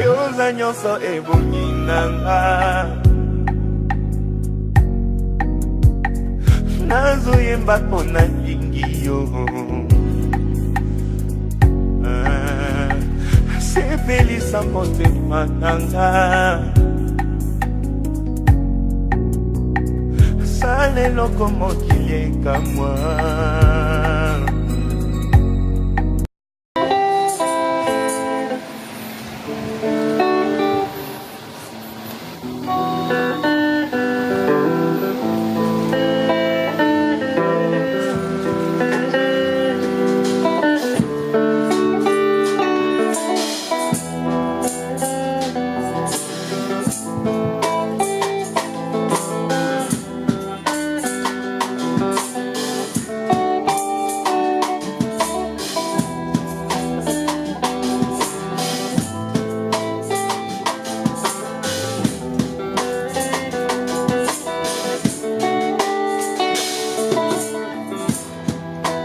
Yoza nyonso ebonginanga nazoyemba mpona lingi yo sepelisa motema nanga sala eloko mokili ekamwa.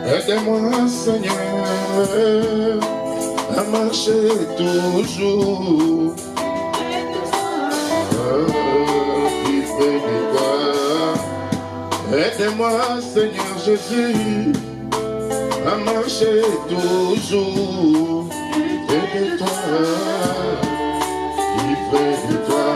Aide-moi, Seigneur, à marcher toujours plus près de toi. Aide-moi, Seigneur Jésus, à marcher toujours près de toi, plus près de toi.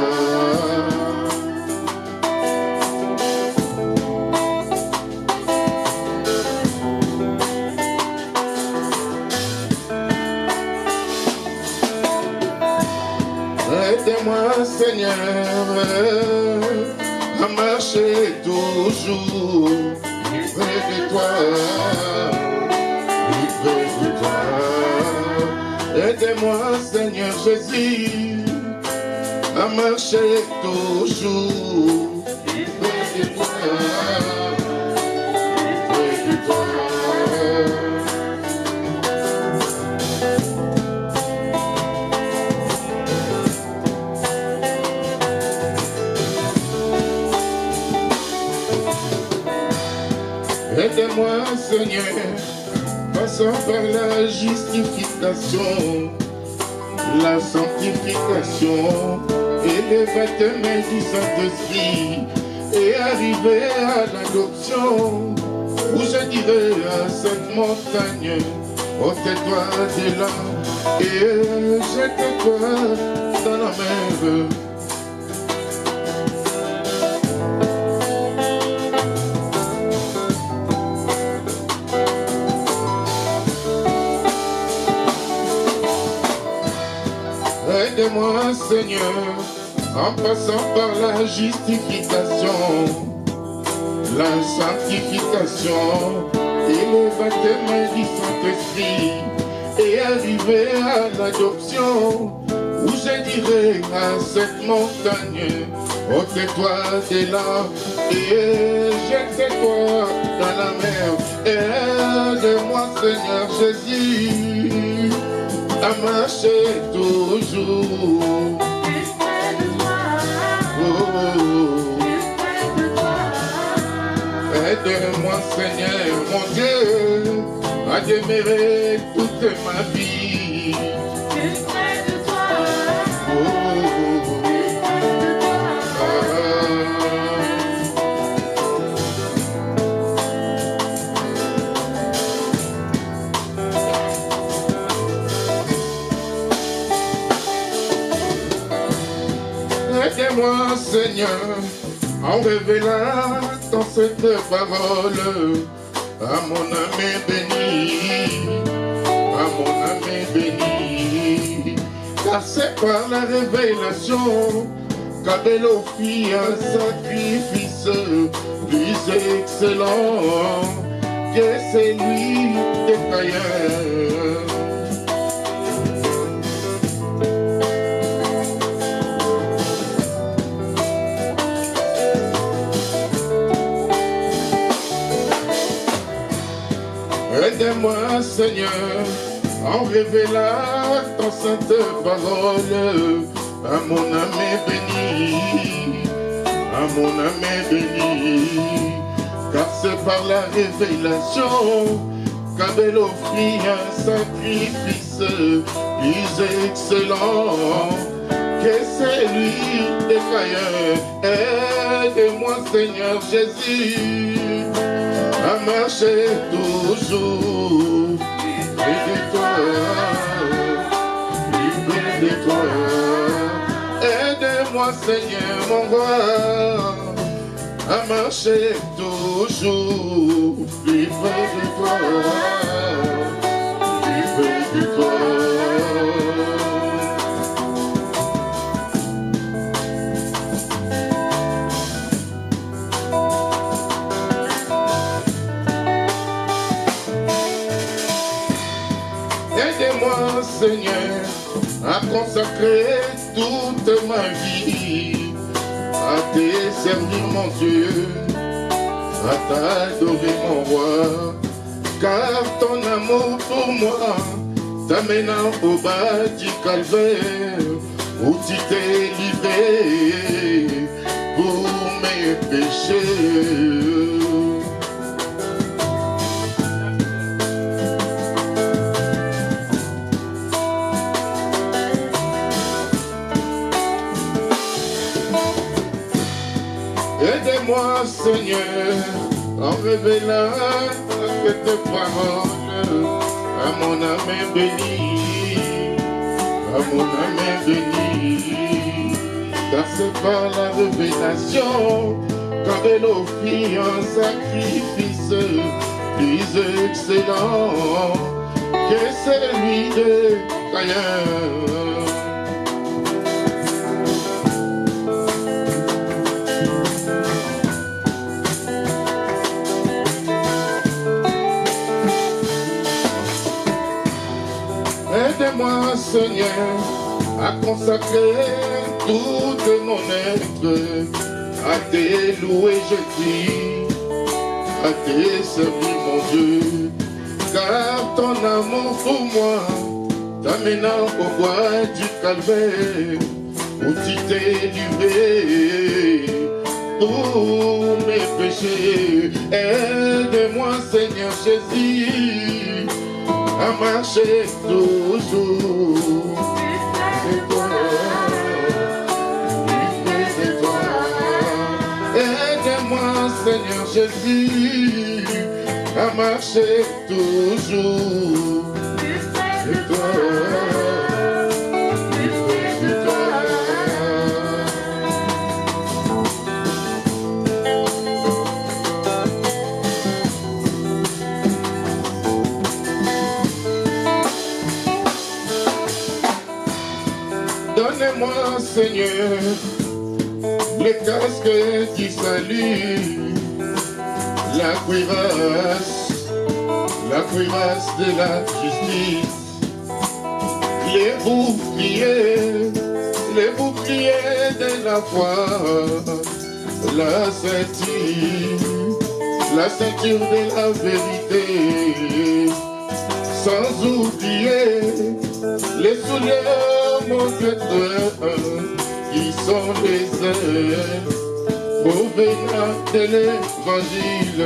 Aide-moi, Seigneur, à marcher toujours plus près de toi, plus près de toi. Aide-moi, Seigneur Jésus, à marcher toujours plus près de toi, plus près de toi. Aide-moi, Seigneur, passons par la justification, la sanctification et le baptême du Saint-Esprit, et arriver à l'adoption, où je dirai à cette montagne, ôte-toi de là et jette-toi dans la mer. Aide-moi, Seigneur, en passant par la justification, la sanctification et le baptême du Saint-Esprit, et arriver à l'adoption, où je dirai à cette montagne, ôte-toi de là et jette-toi dans la mer. Aide-moi, Seigneur Jésus, à marcher toujours plus près de toi. Aide-moi, Seigneur, mon Dieu, à demeurer toute ma vie plus près de toi. Aide-moi, Seigneur, en révélant dans cette parole à mon âme bénie, à mon âme bénie, car c'est par la révélation qu'Abel offrit un sacrifice plus excellent que celui des païens. Aide-moi, Seigneur, en révélant ta sainte parole à mon âme bénie, à mon âme bénie, car c'est par la révélation qu'Abel offrit un sacrifice plus excellent que celui des Caïns. Aide-moi, Seigneur Jésus, à marcher toujours près de toi, plus près de toi. Aide-moi, Seigneur, mon roi, à marcher toujours plus près de toi, plus près de toi. Aide-moi, Seigneur, à consacrer toute ma vie à te servir, mon Dieu, à t'adorer, mon roi, car ton amour pour moi t'amènant au bas du calvaire où tu t'es livré pour mes péchés. Aide-moi, Seigneur, en révélant cette parole à mon âme bénie, à mon âme bénie, car c'est par la révélation qu'Abel offrit un sacrifice plus excellent que celui de Caïn. Aide-moi, Seigneur, à consacrer tout mon être, à te louer, je dis, à te servir, mon Dieu, car ton amour pour moi t'amènant au bois du calvaire, où tu t'es livré pour mes péchés. Aide-moi, Seigneur Jésus, à marcher toujours avec toi, avec toi. Aide-moi, Seigneur Jésus, à marcher toujours avec toi, avec toi. Donne-moi, Seigneur, le casque du salut, la cuirasse de la justice, les boucliers de la foi, la ceinture de la vérité, sans oublier les souliers, mon Dieu, qui sont les ailes au vénin de l'évangile.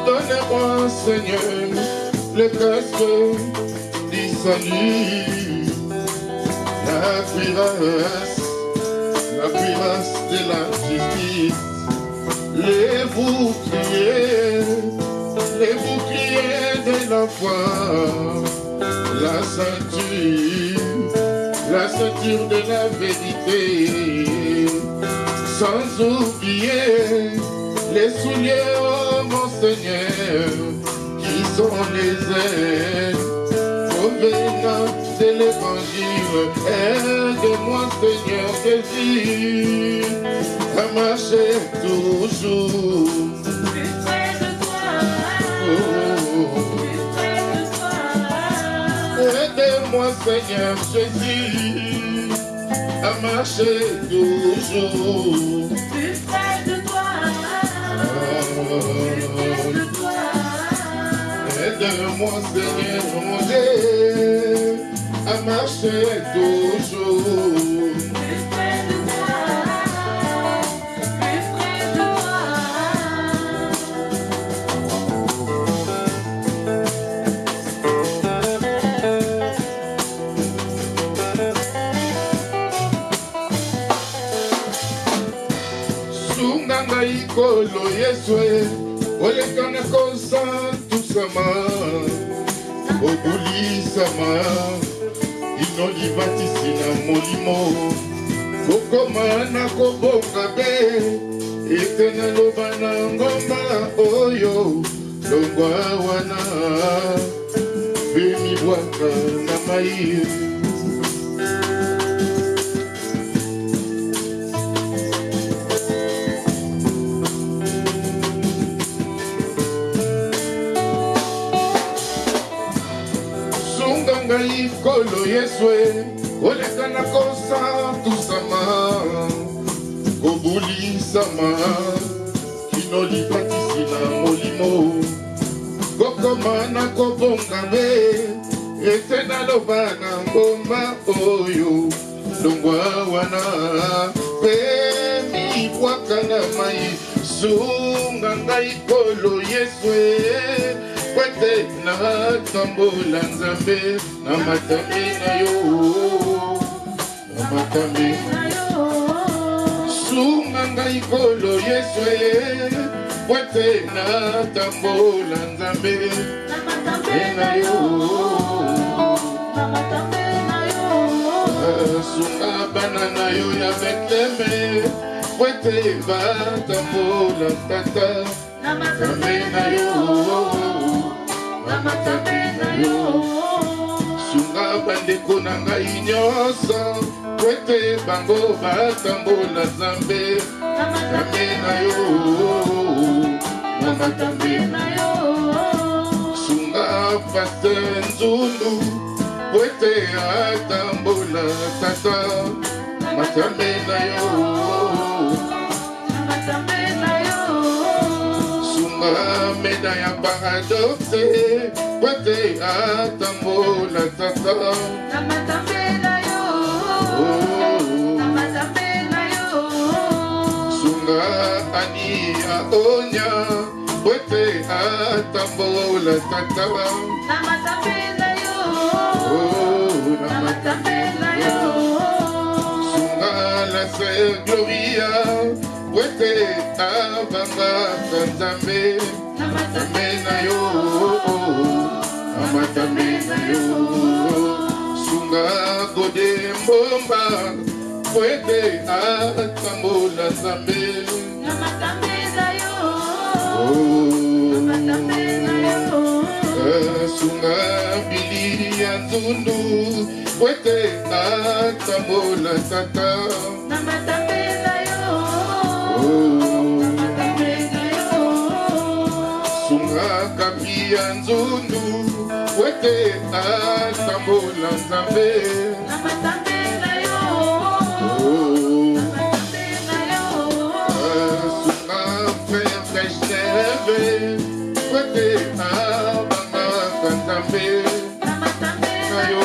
Donne-moi, Seigneur, le casque du salut, la cuirasse de la justice, les boucliers de la foi, la ceinture de la vérité, sans oublier les souliers, oh mon Seigneur, qui sont les ailes provenant de l'évangile. Aide-moi, Seigneur Jésus, à marcher toujours plus près de toi. Plus près de toi. Aide-moi, Seigneur Jésus, à marcher toujours plus près de toi, plus près de toi. Aide-moi Seigneur mon Dieu à marcher toujours Plus près de toi, plus près de toi. Sunganga ikolo Yeswe olekana kosa tusama obulisama inolibatisi na molimo kokoma na kobonga be ete naloba na ngomba oyo longwa wana mpe mibwaka na mai ngai kolo Yeswe oleka na kosa tusama kobulisama kino libatisi na molimo kokoma na kobonga be ete naloba na ngomba oyo longwa wana mpe mibwaka na mai sunga ngai kolo Yeswe kwete na tambola nzambe na matambe na yo na matambe na yo sunga ngai kolo Yeswe kwete na tambola nzambe Na matambe na yo, na matambe na yo. sunga bana na yo ya Betleme kwete batambola tata Na matambe na yo, na matambe na yo. sunga bandeko na ngai nyonso kwete bango batambola nzambe Na matambe na yo na matambe na yo. sunga paster nzundu kwete atambola tata matambe na yo Na matambe na yo. sunga meda ya paradoxe kwete atambola tata Na matambe na yo, na matambe na yo. sunga ani aonya kwete atambola tata Na matambe na yo, na na matambe na yo. sunga la sœur Gloria kwete abanga nzambe Na matambe na yo na matambe na yo sunga gode mbomba kwete atambola nzambe Na matambe na yo, oh matambe na yo. sunga bili ya nzundu kwete atambola tata Na matambe na yo, oh matambe na yo. sunga kapi ya nzundu kwete atambola nzambe Na matambe na yo, oh matambe na yo. sunga frère Kajneve kwete abanga nzambe Na matambe na na yo yo,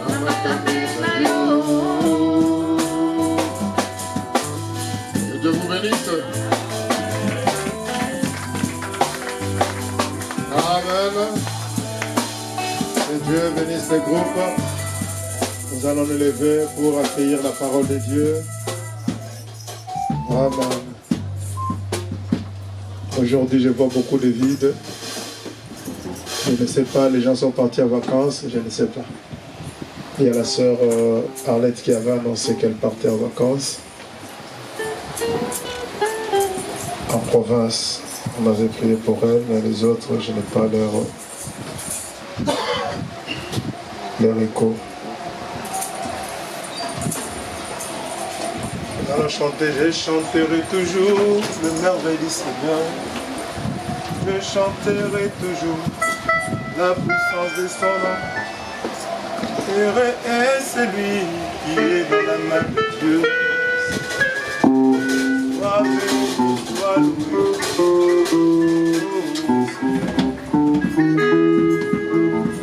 na matambe na yo. Que Dieu vous bénisse. Amen. Que Dieu bénisse les groupes. Nous allons nous lever pour accueillir la parole de Dieu. Amen. Aujourd'hui, je vois beaucoup de vide. Je ne sais pas, les gens sont partis en vacances, je ne sais pas. Il y a la sœur Arlette qui avait annoncé qu'elle partait en vacances. En province, on avait prié pour elle, mais les autres, je n'ai pas leur écho. Nous allons chanter, je chanterai toujours le merveille du Seigneur. Je chanterai toujours la puissance de son nom. Heureux est celui qui est dans la main de Dieu. Sois béni, sois loué.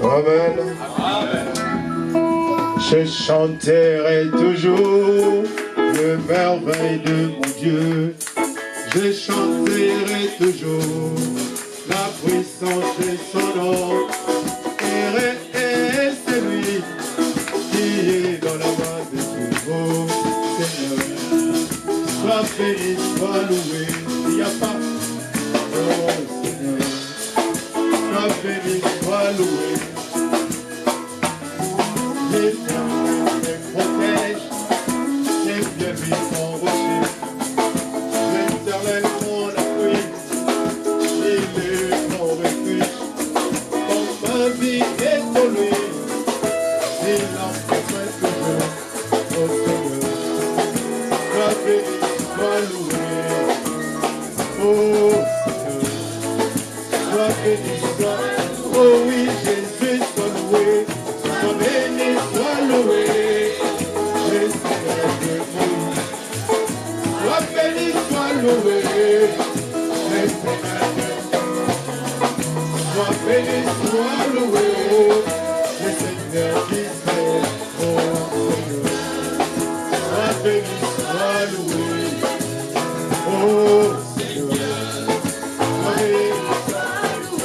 Amen. Je chanterai toujours le merveille de mon Dieu. Je chanterai toujours la puissance de son nom. Et c'est lui qui est dans la main de Dieu. Oh Seigneur, sois béni, sois loué. Il n'y a pas. Oh Seigneur, sois béni, sois loué. L'Éternel me protège, et bien lui mon rocher. L'Éternel mon appui, il est mon refuge. Quand ma vie est en lui, il l'emporte toujours. Oh Seigneur, sois béni, sois loué. Oh Seigneur, sois béni, sois. Oh oui, Jésus, sois loué. Sois béni, sois loué. Le Seigneur de Moïse. Sois béni, sois loué. Le Seigneur de Moïse. Sois béni, sois loué. Le Seigneur d'Israël. Oh Seigneur. Sois béni, sois loué. Oh Seigneur. Sois béni.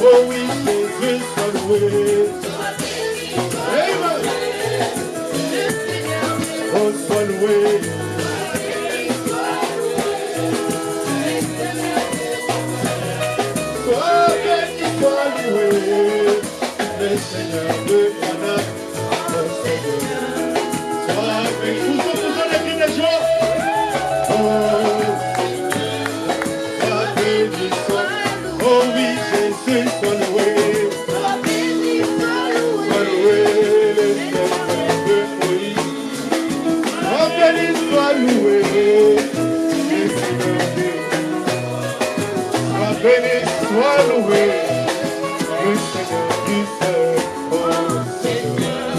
Oh oui, Jésus, sois loué. Oh, sois loué. Sois béni, sois loué. Le Seigneur de Pana. Oh Seigneur. Sois béni. Tous les cris de joie. Oh, sois béni, sois. Oh oui, Jésus, sois loué. Sois béni, sois loué. Le Seigneur de Moïse. Sois béni, sois loué, le Seigneur Dieu. Sois béni, sois loué, le Seigneur du ciel. Oh Seigneur,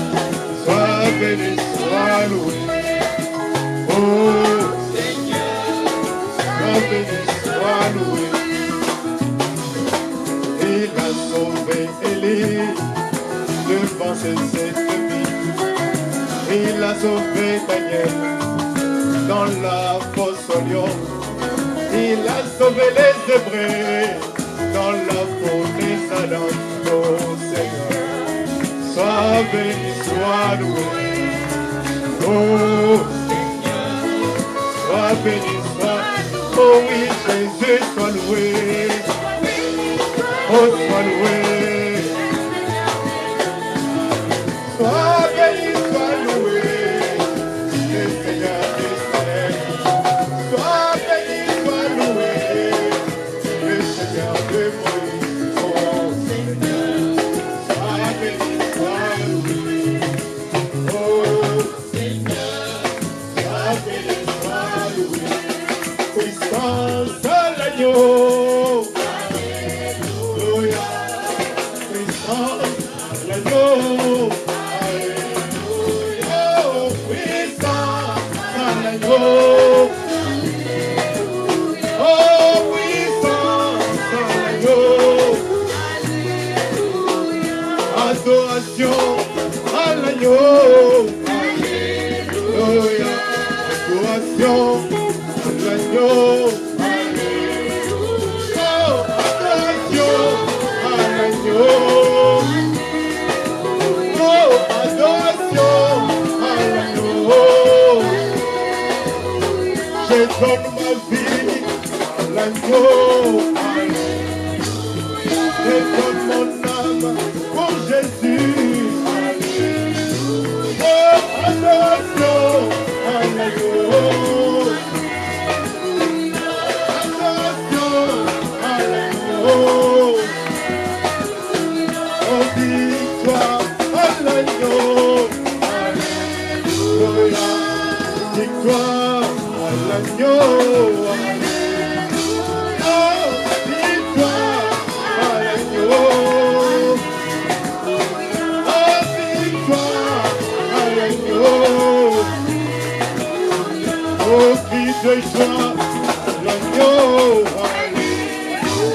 sois béni, sois loué. Oh Seigneur, sois béni, sois loué. Il a sauvé Élie devant ses ennemis. Il a sauvé Daniel dans la fosse au lion. Il a sauvé les Hébreux dans la fournaise ardente. Oh Seigneur, sois béni, sois loué. Oh Seigneur, sois béni, sois. Oh oui, Jésus, sois loué. Oh, sois loué. Sois béni, sois loué. Adoration à l'agneau. Alléluia. Adoration à l'agneau. Alléluia. Oh, adoration à l'agneau. Oh, adoration à l'agneau. Je donne ma vie à l'agneau. Je donne mon âme pour Jésus. Oh, adoration à l'agneau. Adoration à l'agneau. Oh, victoire à l'agneau. Alléluia. Victoire à l'agneau. Oh, cri de joie à l'agneau.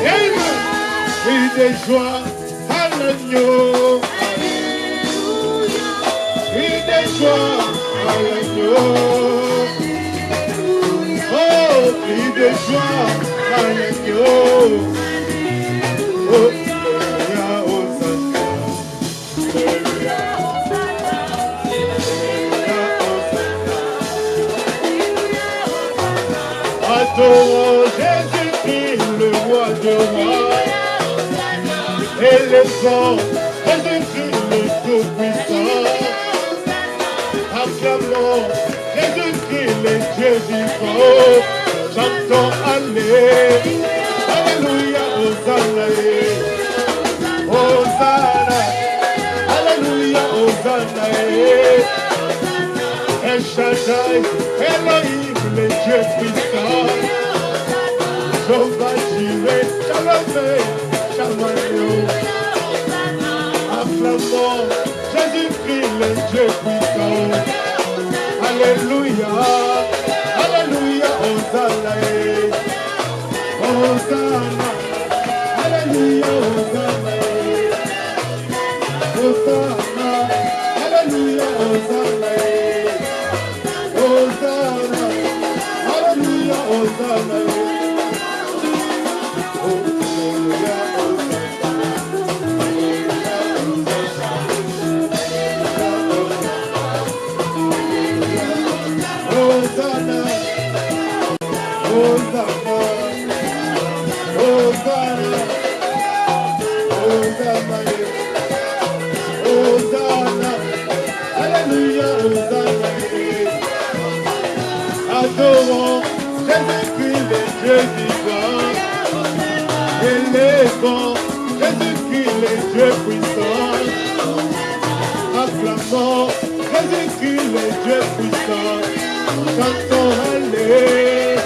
Amen. Cri de joie à l'agneau. Cri de joie à l'agneau. Oh, cri de joie à l'agneau. Oh, Alléluia, Hosanna. Alléluia, Hosanna. Adorons Jésus-Christ, le roi de rois. Élévons Jésus-Christ, le tout-puissant. Acclamons Jésus-Christ, le Dieu vivant. Chantons Alléluia, Hosanna. Hosanna, Alléluia, Hosanna. El Shaddai, Elohim, le Dieu puissant. Jehovah Jireh, Shalom, Shalom. Acclamons Jésus-Christ, le Dieu puissant. Alléluia, Alléluia, Hosanna. Hosanna, Alléluia, Hosanna. Hosanna, Alléluia, Hosanna. Hosanna, Alléluia, Hosanna. Hosanna, Hosanna, Hosanna, Hosanna, Hosanna, Alléluia, Hosanna. Adorons Jésus-Christ, le Dieu vivant. Élevons Jésus-Christ, le Dieu puissant. Acclamons Jésus-Christ, le Dieu puissant. Chantons Alléluia,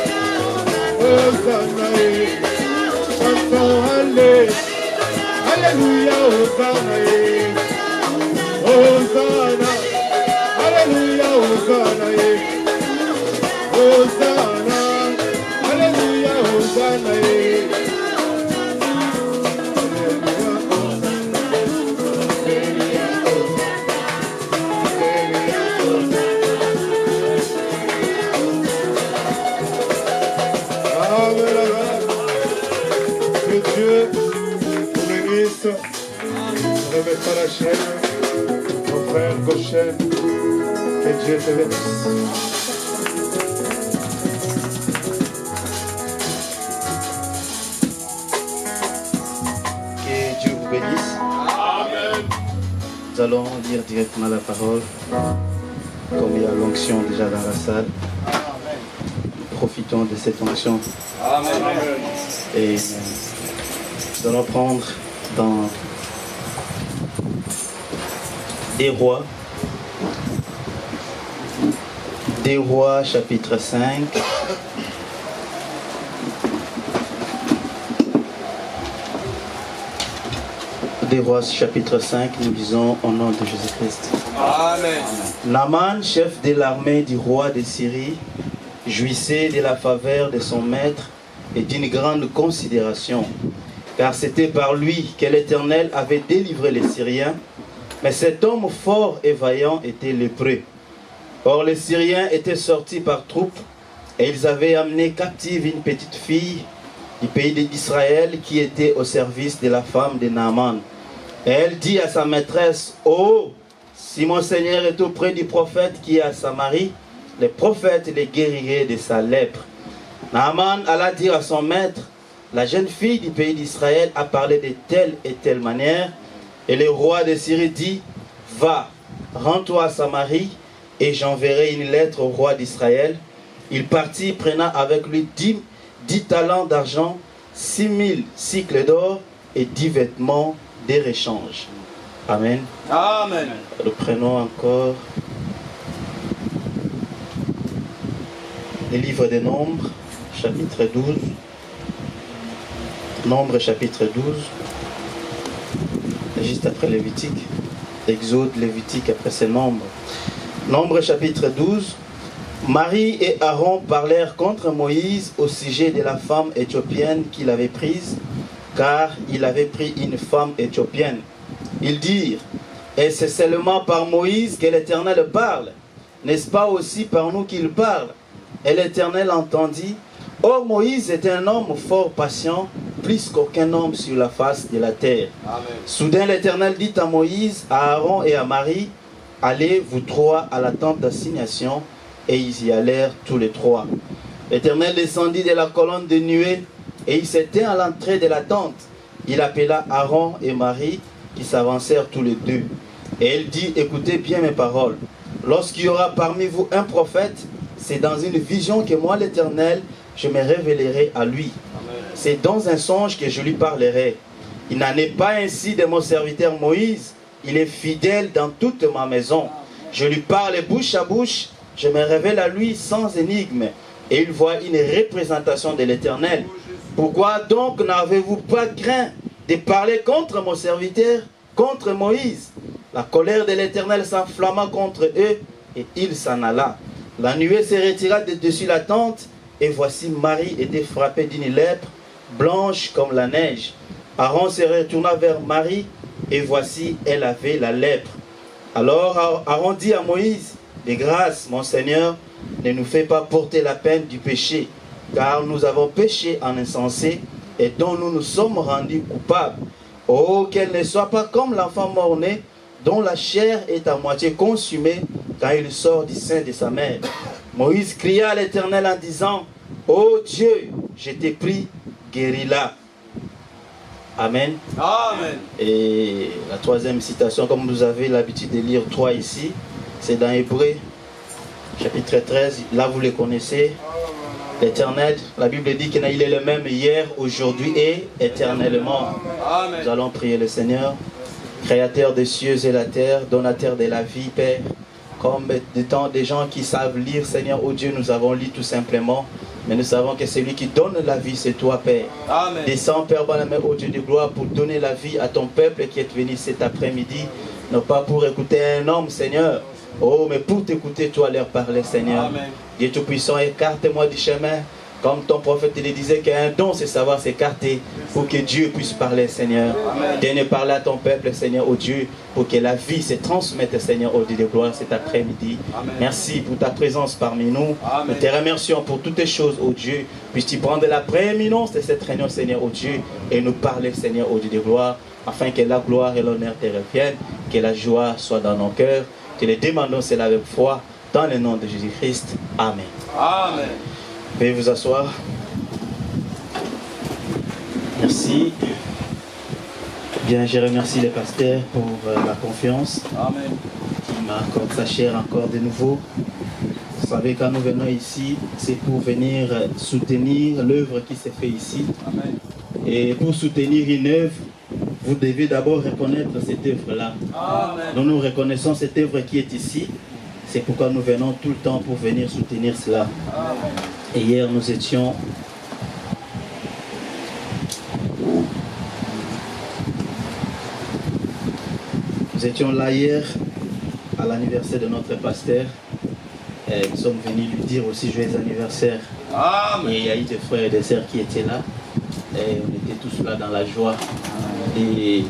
Hosanna. Chantons Alléluia, Hosanna. Hosanna, Alléluia, Hosanna. Hosanna, Alléluia, Hosanna. Que Dieu vous bénisse. Ne remets pas la chaîne. Mon frère Goshen, que Dieu te bénisse. Que Dieu vous bénisse. Amen. Nous allons lire directement la parole. Comme il y a l'onction déjà dans la salle, profitons de cette onction. Amen. Et nous allons prendre dans Des Rois chapitre 5. Des Rois chapitre 5, nous lisons au nom de Jésus-Christ. Amen. Naaman, chef de l'armée du roi de Syrie, jouissait de la faveur de son maître et d'une grande considération, car c'était par lui que l'Éternel avait délivré les Syriens. Mais cet homme fort et vaillant était lépreux. Or les Syriens étaient sortis par troupes, et ils avaient amené captive une petite fille du pays d'Israël qui était au service de la femme de Naaman. Et elle dit à sa maîtresse: oh, si mon Seigneur est auprès du prophète qui est à Samarie, le prophète les guérirait de sa lèpre. Naaman alla dire à son maître: la jeune fille du pays d'Israël a parlé de telle et telle manière. Et le roi de Syrie dit: va, rends-toi à Samarie, et j'enverrai une lettre au roi d'Israël. Il partit, prenant avec lui 10 talents d'argent, 6000 cycles d'or et 10 vêtements de réchange. Amen. Amen. Nous prenons encore le livre des Nombres, chapitre 12. Nombres, chapitre 12. Juste après Lévitique. Exode, Lévitique, après c'est Nombres. Nombres, chapitre 12. Marie et Aaron parlèrent contre Moïse au sujet de la femme éthiopienne qu'il avait prise, car il avait pris une femme éthiopienne. Ils dirent, et c'est seulement par Moïse que l'Éternel parle, n'est-ce pas aussi par nous qu'il parle? Et l'Éternel entendit. Or Moïse était un homme fort patient, plus qu'aucun homme sur la face de la terre. Amen. Soudain l'Éternel dit à Moïse, à Aaron et à Marie, allez vous trois à la tente d'assignation. Et ils y allèrent tous les trois. L'Éternel descendit de la colonne de nuée et il s'éteint à l'entrée de la tente. Il appela Aaron et Marie qui s'avancèrent tous les deux. Et il dit, écoutez bien mes paroles. Lorsqu'il y aura parmi vous un prophète, c'est dans une vision que moi l'Éternel, je me révélerai à lui. C'est dans un songe que je lui parlerai. Il n'en est pas ainsi de mon serviteur Moïse. Il est fidèle dans toute ma maison. Je lui parle bouche à bouche. Je me révèle à lui sans énigme, et il voit une représentation de l'Éternel. Pourquoi donc n'avez-vous pas craint de parler contre mon serviteur, contre Moïse? La colère de l'Éternel s'enflamma contre eux, et il s'en alla. La nuée se retira de dessus la tente, et voici Marie était frappée d'une lèpre, blanche comme la neige. Aaron se retourna vers Marie, et voici elle avait la lèpre. Alors Aaron dit à Moïse, de grâce, mon Seigneur, ne nous fais pas porter la peine du péché, car nous avons péché en insensé et dont nous nous sommes rendus coupables. Oh, qu'elle ne soit pas comme l'enfant mort-né, dont la chair est à moitié consumée quand il sort du sein de sa mère. Moïse cria à l'Éternel en disant, ô Dieu, je t'ai pris, guéris-la. Amen. Amen. Et la troisième citation, comme vous avez l'habitude de lire 3 ici, c'est dans Hébreux, chapitre 13, là vous le connaissez. L'Éternel, la Bible dit qu'il est le même hier, aujourd'hui et éternellement. Amen. Nous allons prier le Seigneur, Créateur des cieux et la terre, donateur de la vie, Père. Comme de temps des gens qui savent lire, Seigneur, oh Dieu, nous avons lu tout simplement. Mais nous savons que celui qui donne la vie, c'est toi, Père. Amen. Descends, Père Bonhomme, oh Dieu de gloire, pour donner la vie à ton peuple qui est venu cet après-midi. Non pas pour écouter un homme, Seigneur. Oh, mais pour t'écouter, toi, leur parler, Seigneur. Amen. Dieu Tout-Puissant, écarte-moi du chemin. Comme ton prophète le disait qu'un don, c'est savoir s'écarter pour que Dieu puisse parler, Seigneur. Donne parler à ton peuple, Seigneur, oh Dieu, pour que la vie se transmette, Seigneur, au Dieu de gloire cet après-midi. Merci pour ta présence parmi nous. Amen. Nous te remercions pour toutes les choses, oh Dieu. Puisses-tu prendre la prééminence de cette réunion, Seigneur, oh Dieu, et nous parler, Seigneur, au Dieu de gloire, afin que la gloire et l'honneur te reviennent, que la joie soit dans nos cœurs. Te le demandons cela avec foi, dans le nom de Jésus-Christ. Amen. Amen. Veuillez vous asseoir. Merci. Bien, je remercie le pasteur pour la confiance Amen. qui m'accorde sa chair encore de nouveau. Vous savez, quand nous venons ici, c'est pour venir soutenir l'œuvre qui s'est faite ici. Amen. Et pour soutenir une œuvre, vous devez d'abord reconnaître cette œuvre-là. Amen. Nous reconnaissons cette œuvre qui est ici. C'est pourquoi nous venons tout le temps pour venir soutenir cela. Amen. Et hier, nous étions là hier à l'anniversaire de notre pasteur. Et nous sommes venus lui dire aussi joyeux anniversaire. Amen. Et il y a eu des frères et des sœurs qui étaient là. Et on était tous là dans la joie. Et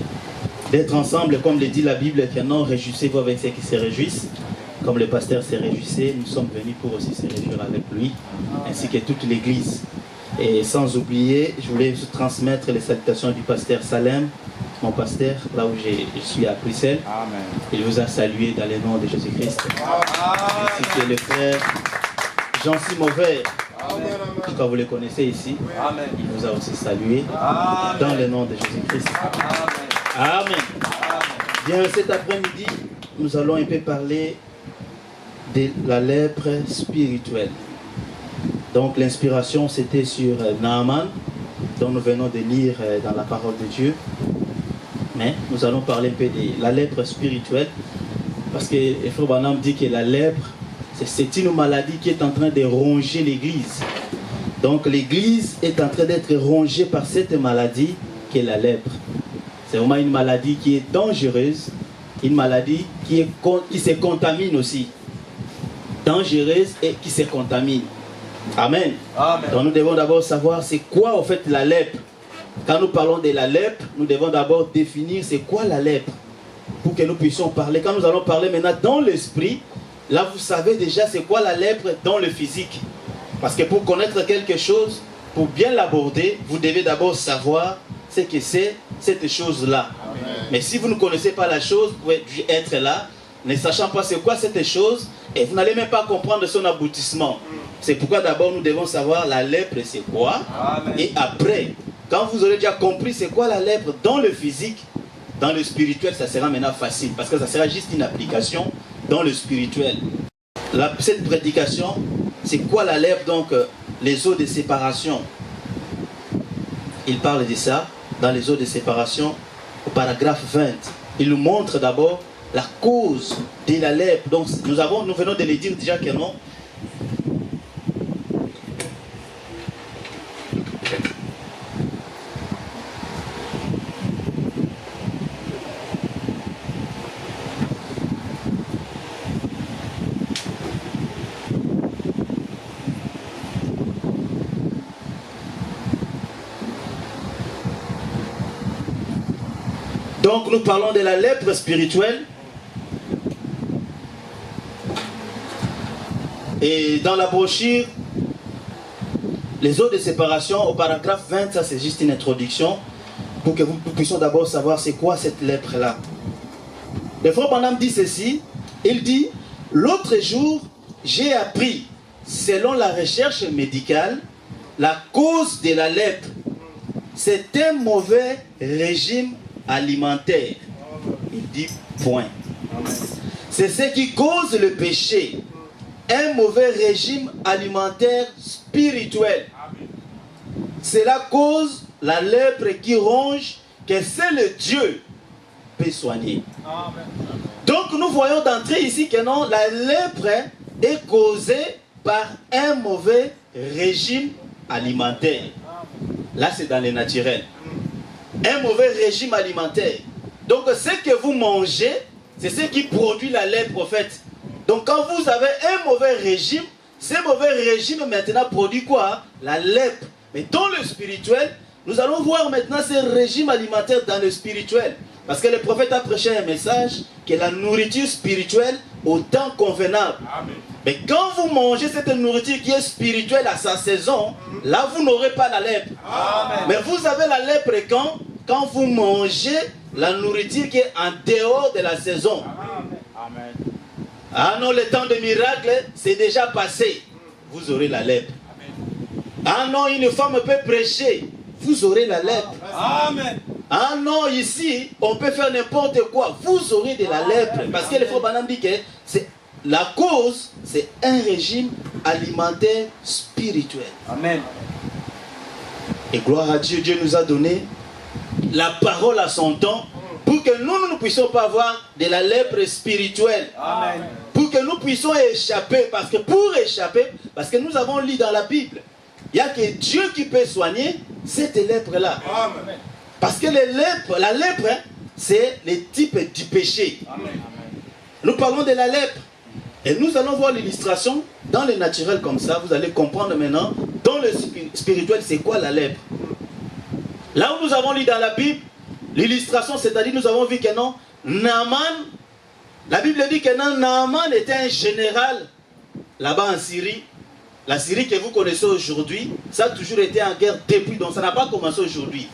d'être ensemble, comme le dit la Bible, que non, réjouissez-vous avec ceux qui se réjouissent. Comme le pasteur s'est réjouissé, nous sommes venus pour aussi se réjouir avec lui, ainsi que toute l'église. Et sans oublier, je voulais vous transmettre les salutations du pasteur Salem, mon pasteur, là où je suis à Bruxelles. Amen. Il vous a salué dans le nom de Jésus-Christ. Ainsi que le frère Jean-Cy Mauvais, je crois que vous le connaissez ici. Amen. Il vous a aussi salué Amen. dans le nom de Jésus-Christ. Amen. Amen. Bien, cet après-midi, nous allons un peu parler de la lèpre spirituelle. Donc l'inspiration c'était sur Naaman, dont nous venons de lire dans la parole de Dieu. Mais nous allons parler un peu de la lèpre spirituelle, parce que Frère Branham dit que la lèpre, c'est une maladie qui est en train de ronger l'église. Donc l'église est en train d'être rongée par cette maladie qui est la lèpre. C'est vraiment une maladie qui est dangereuse, une maladie qui se contamine aussi. dangereuse et qui se contamine. Amen. Amen. Donc nous devons d'abord savoir c'est quoi en fait la lèpre. Quand nous parlons de la lèpre, nous devons d'abord définir c'est quoi la lèpre pour que nous puissions parler. Quand nous allons parler maintenant dans l'esprit, là vous savez déjà c'est quoi la lèpre dans le physique. Parce que pour connaître quelque chose, pour bien l'aborder, vous devez d'abord savoir ce que c'est cette chose-là. Mais si vous ne connaissez pas la chose, vous pouvez être là, ne sachant pas c'est quoi cette chose, et vous n'allez même pas comprendre son aboutissement. C'est pourquoi d'abord nous devons savoir la lèpre c'est quoi. Amen. Et après, quand vous aurez déjà compris c'est quoi la lèpre dans le physique, dans le spirituel, ça sera maintenant facile. Parce que ça sera juste une application dans le spirituel. Cette prédication, c'est quoi la lèpre? Donc, les eaux de séparation. Il parle de ça dans les eaux de séparation au paragraphe 20. Il nous montre d'abord la cause de la lèpre. Donc, nous venons de le dire déjà que non. Donc nous parlons de la lèpre spirituelle. Et dans la brochure, les eaux de séparation, au paragraphe 20, ça c'est juste une introduction pour que vous puissiez d'abord savoir c'est quoi cette lèpre-là. Le frère Branham dit ceci, il dit, l'autre jour, j'ai appris, selon la recherche médicale, la cause de la lèpre. C'est un mauvais régime alimentaire. Il dit point. C'est ce qui cause le péché. Un mauvais régime alimentaire spirituel. Cela cause la lèpre qui ronge, que seul Dieu peut soigner. Donc nous voyons d'entrée ici que non, la lèpre est causée par un mauvais régime alimentaire. Là c'est dans le naturel. Un mauvais régime alimentaire. Donc ce que vous mangez, c'est ce qui produit la lèpre en fait. Donc quand vous avez un mauvais régime, ce mauvais régime maintenant produit quoi? La lèpre. Mais dans le spirituel, nous allons voir maintenant ce régime alimentaire dans le spirituel. Parce que le prophète a prêché un message que la nourriture spirituelle au temps convenable. Amen. Mais quand vous mangez cette nourriture qui est spirituelle à sa saison, là vous n'aurez pas la lèpre. Amen. Mais vous avez la lèpre quand vous mangez la nourriture qui est en dehors de la saison. Amen. Ah non, le temps de miracle, c'est déjà passé. Vous aurez la lèpre. Ah non, une femme peut prêcher. Vous aurez la lèpre. Amen. Ah non, ici, on peut faire n'importe quoi. Vous aurez de la lèpre. Parce que le frère Branham dit que la cause, c'est un régime alimentaire spirituel. Amen. Et gloire à Dieu, Dieu nous a donné la parole à son temps pour que nous ne puissions pas avoir de la lèpre spirituelle. Amen. Pour que nous puissions échapper. Parce que pour échapper, parce que nous avons lu dans la Bible, il n'y a que Dieu qui peut soigner cette lèpre-là. Amen. Parce que la lèpre, c'est le type du péché. Amen. Nous parlons de la lèpre. Et nous allons voir l'illustration dans le naturel comme ça. Vous allez comprendre maintenant, dans le spirituel, c'est quoi la lèpre. Là où nous avons lu dans la Bible, l'illustration, c'est-à-dire nous avons vu que non, Naaman, la Bible dit que non, Naaman était un général là-bas en Syrie. La Syrie que vous connaissez aujourd'hui, ça a toujours été en guerre depuis, donc ça n'a pas commencé aujourd'hui.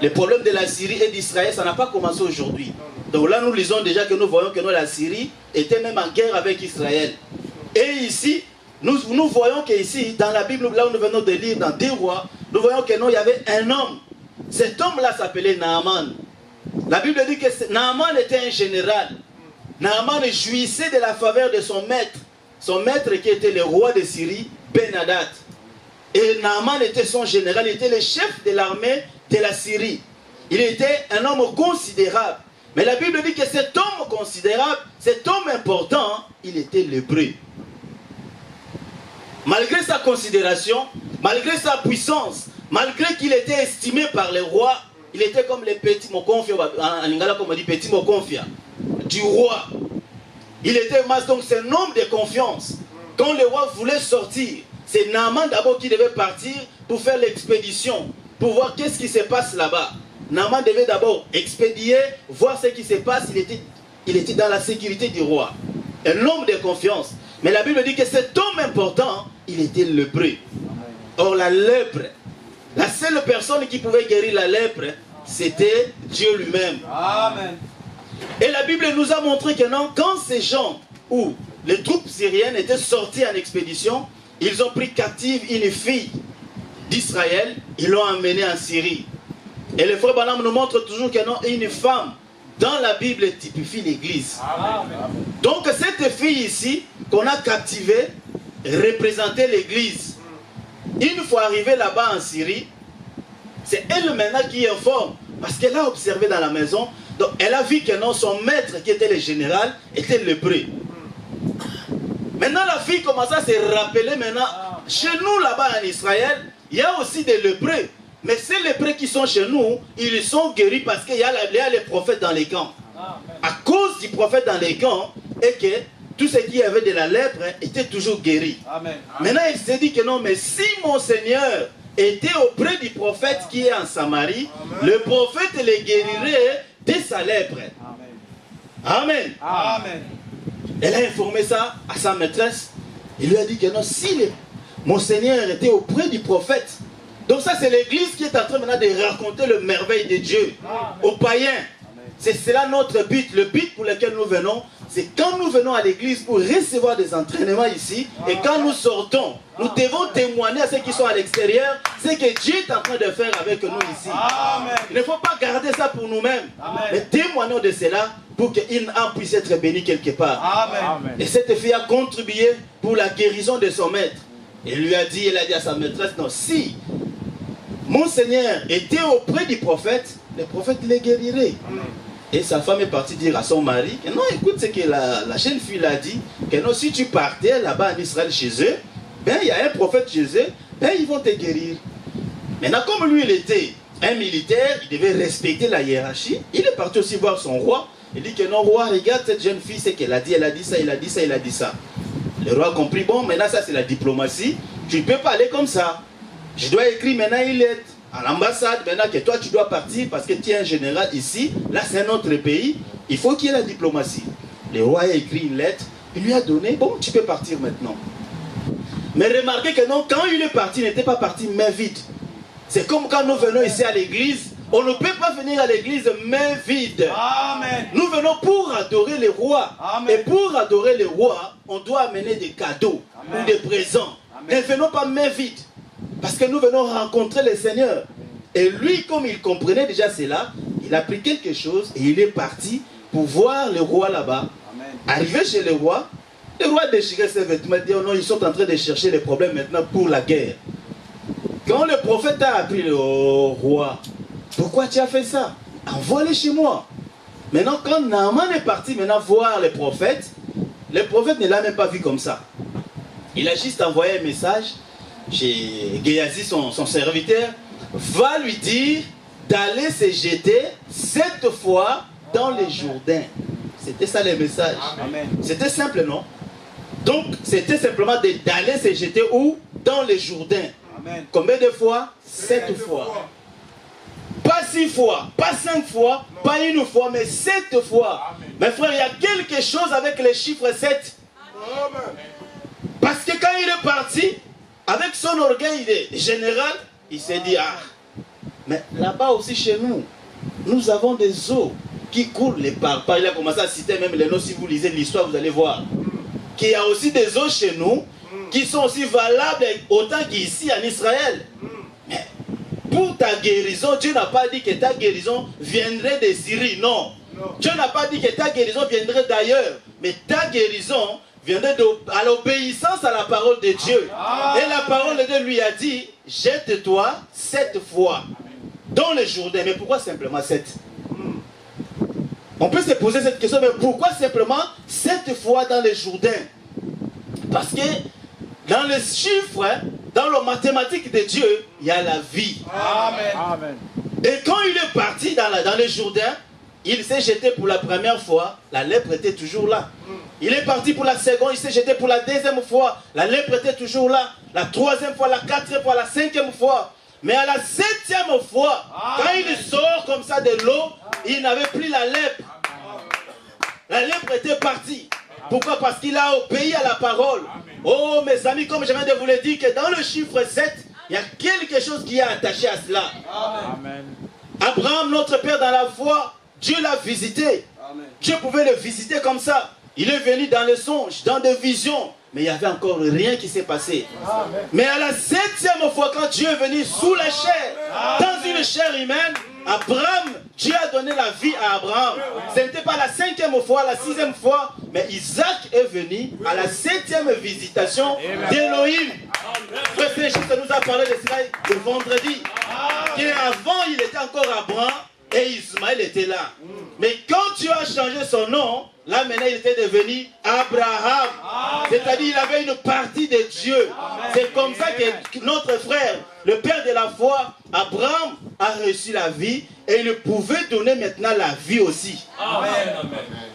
Le problème de la Syrie et d'Israël, ça n'a pas commencé aujourd'hui. Donc là, nous lisons déjà que nous voyons que non, la Syrie était même en guerre avec Israël. Et ici, nous voyons qu'ici, dans la Bible, là où nous venons de lire, dans 2 Rois, nous voyons que non, il y avait un homme. Cet homme-là s'appelait Naaman. La Bible dit que Naaman était un général. Naaman jouissait de la faveur de son maître. Son maître qui était le roi de Syrie, Ben-Hadad. Et Naaman était son général, il était le chef de l'armée de la Syrie. Il était un homme considérable. Mais la Bible dit que cet homme considérable, cet homme important, il était l'hébreu. Malgré sa considération, malgré sa puissance, malgré qu'il était estimé par les rois, il était comme les petits mokonfia, en lingala comme on dit petit mokonfia, du roi. Il était mas, donc c'est un homme de confiance. quand le roi voulait sortir, c'est Naaman d'abord qui devait partir pour faire l'expédition, pour voir qu'est-ce qui se passe là-bas. Naaman devait d'abord expédier, voir ce qui se passe. Il était dans la sécurité du roi. Un homme de confiance. Mais la Bible dit que cet homme important, il était lépreux. Or la lèpre, la seule personne qui pouvait guérir la lèpre, c'était Dieu lui-même. Amen. Et la Bible nous a montré que non, quand ces gens, ou les troupes syriennes étaient sorties en expédition, ils ont pris captive une fille d'Israël, ils l'ont emmenée en Syrie. Et le frère Branham nous montre toujours que non, une femme dans la Bible typifie l'église. Donc cette fille ici, qu'on a captivée, représentait l'église. Une fois arrivée là-bas en Syrie, c'est elle maintenant qui informe, parce qu'elle a observé dans la maison, donc elle a vu que non, son maître qui était le général était lépreux. Maintenant la fille commence à se rappeler maintenant, chez nous là-bas en Israël, il y a aussi des lépreux. Mais ces lépreux qui sont chez nous, ils sont guéris parce qu'il y a les prophètes dans les camps. À cause du prophète dans les camps, et que tous ceux qui avaient de la lèpre étaient toujours guéris. Amen. Maintenant il s'est dit que non, mais si mon Seigneur était auprès du prophète qui est en Samarie, le prophète les guérirait de sa lèpre. Amen. Amen. Elle a informé ça à sa maîtresse. Il lui a dit que non, si mon Seigneur était auprès du prophète. Donc ça c'est l'église qui est en train maintenant de raconter le merveille de Dieu aux païens. C'est cela notre but. Le but pour lequel nous venons, c'est quand nous venons à l'église pour recevoir des entraînements ici, et quand nous sortons, nous devons témoigner à ceux qui sont à l'extérieur ce que Dieu est en train de faire avec nous ici. Amen. Il ne faut pas garder ça pour nous-mêmes, mais témoignons de cela pour qu'une âme puisse être bénie quelque part. Amen. Et cette fille a contribué pour la guérison de son maître. Elle a dit à sa maîtresse, non, si mon Seigneur était auprès du prophète, le prophète les guérirait. Et sa femme est partie dire à son mari que non, écoute ce que la jeune fille l'a dit, que non, si tu partais là-bas en Israël chez eux, ben il y a un prophète chez eux, ben ils vont te guérir. Maintenant, comme lui il était un militaire, il devait respecter la hiérarchie, il est parti aussi voir son roi. Il dit que non, roi, regarde cette jeune fille, c'est qu'elle a dit, elle a dit ça, il a dit ça, il a dit ça. Le roi a compris, bon, maintenant ça c'est la diplomatie, tu ne peux pas aller comme ça. Je dois écrire maintenant une lettre à l'ambassade, maintenant que toi tu dois partir parce que tu es un général ici, là c'est un autre pays, il faut qu'il y ait la diplomatie. Le roi a écrit une lettre, il lui a donné, bon, tu peux partir maintenant. Mais remarquez que non, quand il est parti, il n'était pas parti main vide. C'est comme quand nous venons ici à l'église, on ne peut pas venir à l'église main vide. Amen. Nous venons pour adorer le roi. Amen. Et pour adorer le roi, on doit amener des cadeaux ou des présents. Ne venons pas main vide. Parce que nous venons rencontrer le Seigneur. Et lui, comme il comprenait déjà cela, il a pris quelque chose et il est parti pour voir le roi là-bas. Arrivé chez le roi déchirait ses vêtements et dit, oh non, ils sont en train de chercher les problèmes maintenant pour la guerre. Quand le prophète a appris au roi, pourquoi tu as fait ça? Envoie-les chez moi. Maintenant, quand Naaman est parti maintenant voir le prophète ne l'a même pas vu comme ça. Il a juste envoyé un message chez Géasi, son serviteur, va lui dire d'aller se jeter 7 fois dans les Jourdains. C'était ça le message. C'était simple, non? Donc, c'était simplement d'aller se jeter où? Dans les Jourdains. Combien de fois? 7 fois. Pas 6 fois, pas 5 fois, pas une fois, mais 7 fois. Mes frères, il y a quelque chose avec le chiffre 7. Parce que quand il est parti, avec son orgueil de général, il s'est dit, ah, mais là-bas aussi chez nous, nous avons des eaux qui coulent les parpaings. Il a commencé à citer même les noms, si vous lisez l'histoire, vous allez voir. Qu'il y a aussi des eaux chez nous qui sont aussi valables autant qu'ici en Israël. Mais pour ta guérison, Dieu n'a pas dit que ta guérison viendrait de Syrie, non. Dieu n'a pas dit que ta guérison viendrait d'ailleurs, mais ta guérison viendrait à l'obéissance à la parole de Dieu. Et la parole de Dieu lui a dit, jette-toi 7 fois dans le Jourdain. Mais pourquoi simplement 7? On peut se poser cette question, mais pourquoi simplement 7 fois dans le Jourdain? Parce que dans les chiffres, dans la mathématique de Dieu, il y a la vie. Amen. Et quand il est parti dans le Jourdain, il s'est jeté pour la première fois, la lèpre était toujours là. Il est parti pour la seconde, il s'est jeté pour la deuxième fois, la lèpre était toujours là. La troisième fois, la quatrième fois, la cinquième fois. Mais à la septième fois, quand il sort comme ça de l'eau, il n'avait plus la lèpre. La lèpre était partie. Pourquoi? Parce qu'il a obéi à la parole. Oh mes amis, comme je viens de vous le dire, que dans le chiffre 7, il y a quelque chose qui est attaché à cela. Amen. Abraham, notre père dans la foi, Dieu l'a visité. Amen. Dieu pouvait le visiter comme ça. Il est venu dans le songe, dans des visions. Mais il n'y avait encore rien qui s'est passé. Amen. Mais à la septième fois, quand Dieu est venu sous la chair, dans une chair humaine, Abraham, Dieu a donné la vie à Abraham. Ce n'était pas la cinquième fois, la sixième fois, mais Isaac est venu à la septième visitation d'Élohim. Frère Saint-Just nous a parlé de cela le vendredi. Qu'avant, il était encore Abraham et Ismaël était là. Mais quand Dieu a changé son nom, là maintenant il était devenu Abraham. C'est-à-dire il avait une partie de Dieu. C'est comme ça que notre frère, le père de la foi, Abraham, a reçu la vie et il pouvait donner maintenant la vie aussi. Amen.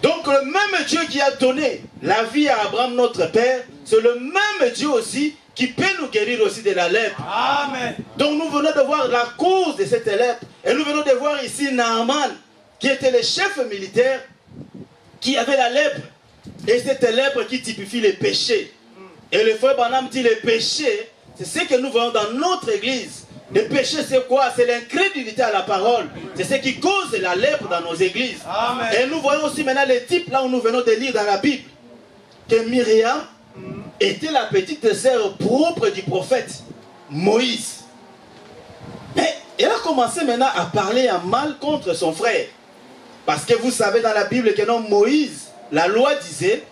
Donc le même Dieu qui a donné la vie à Abraham, notre père, c'est le même Dieu aussi qui peut nous guérir aussi de la lèpre. Amen. Donc nous venons de voir la cause de cette lèpre. Et nous venons de voir ici Naaman, qui était le chef militaire, qui avait la lèpre. Et cette lèpre qui typifie les péchés. Et le frère Branham dit les péchés, c'est ce que nous voyons dans notre église. Les péchés c'est quoi? C'est l'incrédulité à la parole. C'est ce qui cause la lèpre dans nos églises. Amen. Et nous voyons aussi maintenant les types là où nous venons de lire dans la Bible. Que Myriam était la petite sœur propre du prophète Moïse. Mais elle a commencé maintenant à parler en mal contre son frère. Parce que vous savez dans la Bible que non, Moïse, la loi disait,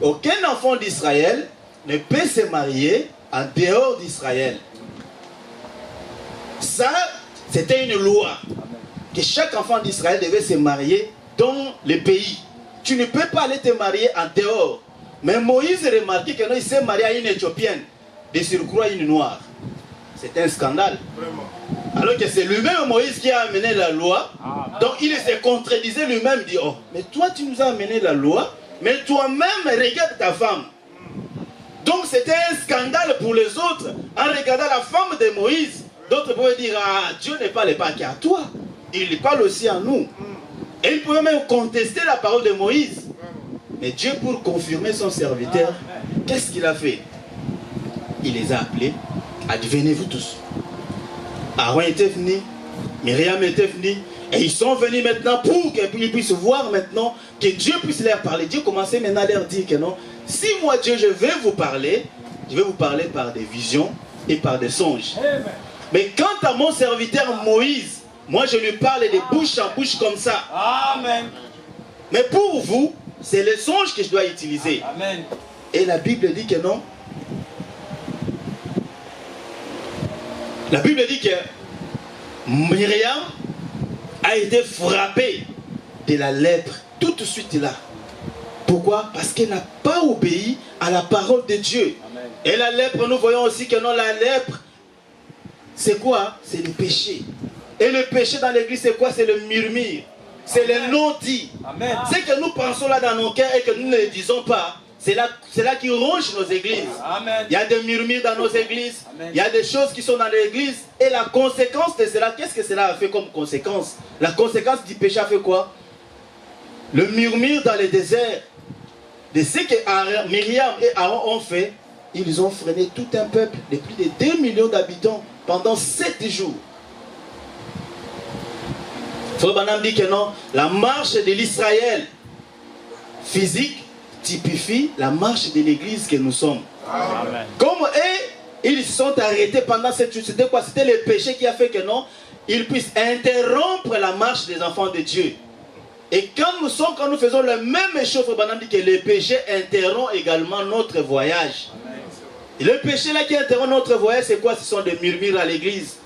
aucun enfant d'Israël ne peut se marier en dehors d'Israël. Ça, c'était une loi. Que chaque enfant d'Israël devait se marier dans le pays. Tu ne peux pas aller te marier en dehors. Mais Moïse a remarqué qu'il s'est marié à une Éthiopienne, de surcroît une noire. C'est un scandale. Vraiment. Alors que c'est lui-même Moïse qui a amené la loi. Donc il se contredisait lui-même, dit, oh, mais toi tu nous as amené la loi, mais toi-même regarde ta femme. Donc c'était un scandale pour les autres. En regardant la femme de Moïse, d'autres pouvaient dire, ah, Dieu ne parle pas qu'à toi, il parle aussi à nous. Et ils pouvaient même contester la parole de Moïse. Mais Dieu, pour confirmer son serviteur, qu'est-ce qu'il a fait? Il les a appelés, a dit, venez-vous tous. Aaron était venu, Myriam était venue, et ils sont venus maintenant pour qu'ils puissent voir maintenant, que Dieu puisse leur parler. Dieu commençait maintenant à leur dire que non, si moi Dieu je vais vous parler par des visions et par des songes. Mais quant à mon serviteur Moïse, moi je lui parle de bouche en bouche comme ça. Amen. Mais pour vous, c'est le songe que je dois utiliser. Amen. Et la Bible dit que non. La Bible dit que Myriam a été frappée de la lèpre tout de suite là. Pourquoi? Parce qu'elle n'a pas obéi à la parole de Dieu. Amen. Et la lèpre, nous voyons aussi que non, la lèpre, c'est quoi? C'est le péché. Et le péché dans l'église, c'est quoi? C'est le murmure. C'est le non-dit. Amen. C'est que nous pensons là dans nos cœurs et que nous ne le disons pas. C'est là qui ronge nos églises. Amen. Il y a des murmures dans nos églises. Amen. Il y a des choses qui sont dans l'église. Et la conséquence de cela, qu'est-ce que cela a fait comme conséquence? La conséquence du péché a fait quoi? Le murmure dans le désert. De ce que Myriam et Aaron ont fait, ils ont freiné tout un peuple de plus de 2 millions d'habitants pendant 7 jours. Frère Branham dit que non, la marche de l'Israël physique typifie la marche de l'église que nous sommes. Amen. Comme eux, ils se sont arrêtés pendant cette chose. C'était quoi? C'était le péché qui a fait que non, ils puissent interrompre la marche des enfants de Dieu. Et quand nous faisons le même chose, Frère Branham dit que le péché interrompt également notre voyage. Et le péché là qui interrompt notre voyage, c'est quoi? Ce sont des murmures à l'église.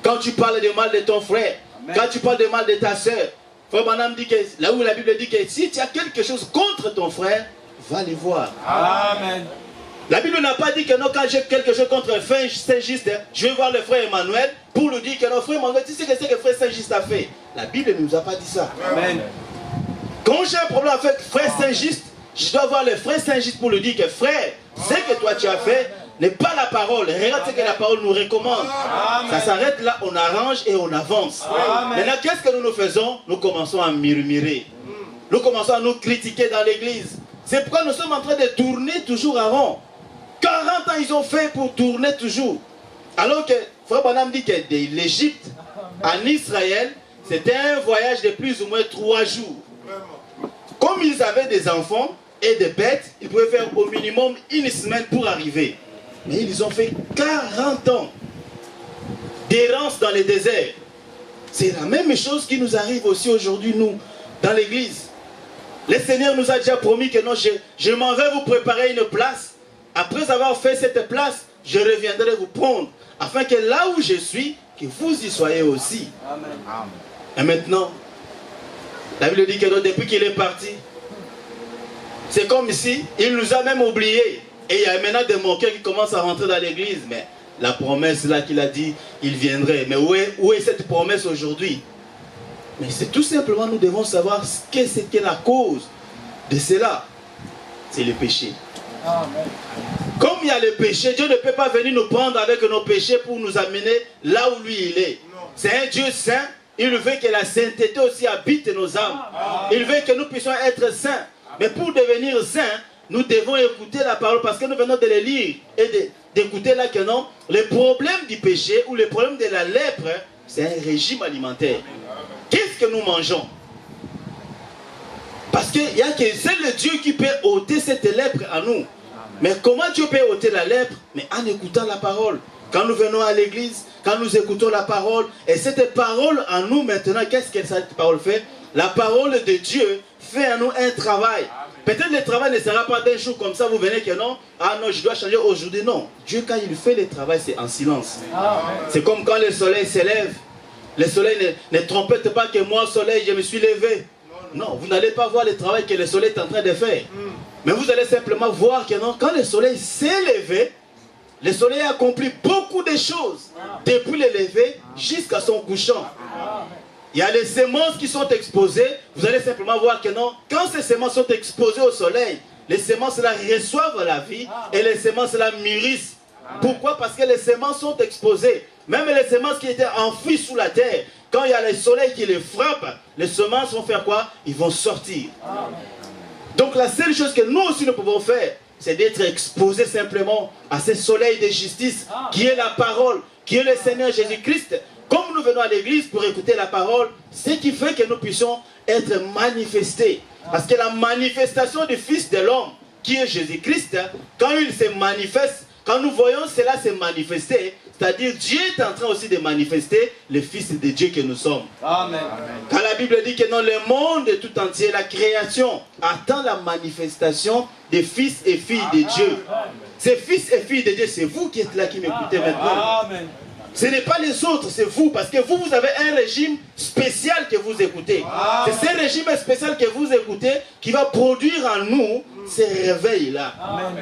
Quand tu parles de mal de ton frère, quand tu parles de mal de ta soeur, Frère Branham dit que, là où la Bible dit que si tu as quelque chose contre ton frère, va les voir. Amen. La Bible n'a pas dit que non, quand j'ai quelque chose contre le frère Saint-Just, je vais voir le frère Emmanuel pour lui dire que non, frère Emmanuel, tu sais que c'est que le frère Saint-Just a fait. La Bible ne nous a pas dit ça. Amen. Quand j'ai un problème avec frère Saint-Just, je dois voir le frère Saint-Just pour lui dire que frère, ce que toi tu as fait n'est pas la parole. Regarde ce que la parole nous recommande. Amen. Ça s'arrête là, on arrange et on avance. Amen. Maintenant, qu'est-ce que nous faisons? Nous commençons à murmurer. Nous commençons à nous critiquer dans l'église. C'est pourquoi nous sommes en train de tourner toujours à rond. 40 ans ils ont fait pour tourner toujours. Alors que Frère Branham dit que de l'Égypte en Israël, c'était un voyage de plus ou moins 3 jours. Comme ils avaient des enfants et des bêtes, ils pouvaient faire au minimum 1 semaine pour arriver. Mais ils ont fait 40 ans d'errance dans le désert. C'est la même chose qui nous arrive aussi aujourd'hui, nous, dans l'église. Le Seigneur nous a déjà promis que non, je m'en vais vous préparer une place. Après avoir fait cette place, je reviendrai vous prendre, afin que là où je suis, que vous y soyez aussi. Amen. Et maintenant, la Bible dit que non, depuis qu'il est parti, c'est comme si il nous a même oubliés. Et il y a maintenant des moqueurs qui commencent à rentrer dans l'église. Mais la promesse là qu'il a dit, il viendrait. Mais où est cette promesse aujourd'hui? Mais c'est tout simplement, nous devons savoir ce que c'était la cause de cela. C'est le péché. Amen. Comme il y a le péché, Dieu ne peut pas venir nous prendre avec nos péchés pour nous amener là où lui il est. C'est un Dieu saint. Il veut que la sainteté aussi habite nos âmes. Il veut que nous puissions être saints. Mais pour devenir saints, nous devons écouter la parole parce que nous venons de les lire et d'écouter là que non, le problème du péché ou le problème de la lèpre, c'est un régime alimentaire. Qu'est-ce que nous mangeons? Parce qu'il y a que c'est le Dieu qui peut ôter cette lèpre à nous. Mais comment Dieu peut ôter la lèpre? Mais en écoutant la parole. Quand nous venons à l'église, quand nous écoutons la parole, et cette parole en nous maintenant, qu'est-ce que cette parole fait? La parole de Dieu fait en nous un travail. Peut-être le travail ne sera pas d'un jour comme ça, vous venez que non, ah non, je dois changer aujourd'hui. Non, Dieu quand il fait le travail, c'est en silence. C'est comme quand le soleil s'élève. Le soleil ne trompette pas que moi, soleil, je me suis levé. Non, vous n'allez pas voir le travail que le soleil est en train de faire. Mais vous allez simplement voir que non, quand le soleil s'est levé, le soleil a accompli beaucoup de choses depuis le lever jusqu'à son couchant. Il y a les semences qui sont exposées. Vous allez simplement voir que non, quand ces semences sont exposées au soleil, les semences là reçoivent la vie et les semences là mûrissent. Pourquoi? Parce que les semences sont exposées. Même les semences qui étaient enfouies sous la terre, quand il y a le soleil qui les frappe, les semences vont faire quoi? Ils vont sortir. Donc la seule chose que nous aussi nous pouvons faire, c'est d'être exposés simplement à ce soleil de justice qui est la parole, qui est le Seigneur Jésus-Christ. Comme nous venons à l'église pour écouter la parole, ce qui fait que nous puissions être manifestés. Parce que la manifestation du Fils de l'homme, qui est Jésus-Christ, quand il se manifeste, quand nous voyons cela se manifester, c'est-à-dire Dieu est en train aussi de manifester le Fils de Dieu que nous sommes. Amen. Quand la Bible dit que dans le monde tout entier, la création attend la manifestation des fils et filles de Dieu. Ces fils et filles de Dieu, c'est vous qui êtes là, qui m'écoutez maintenant. Amen. Ce n'est pas les autres, c'est vous. Parce que vous avez un régime spécial que vous écoutez. C'est ce régime spécial que vous écoutez qui va produire en nous ces réveils-là.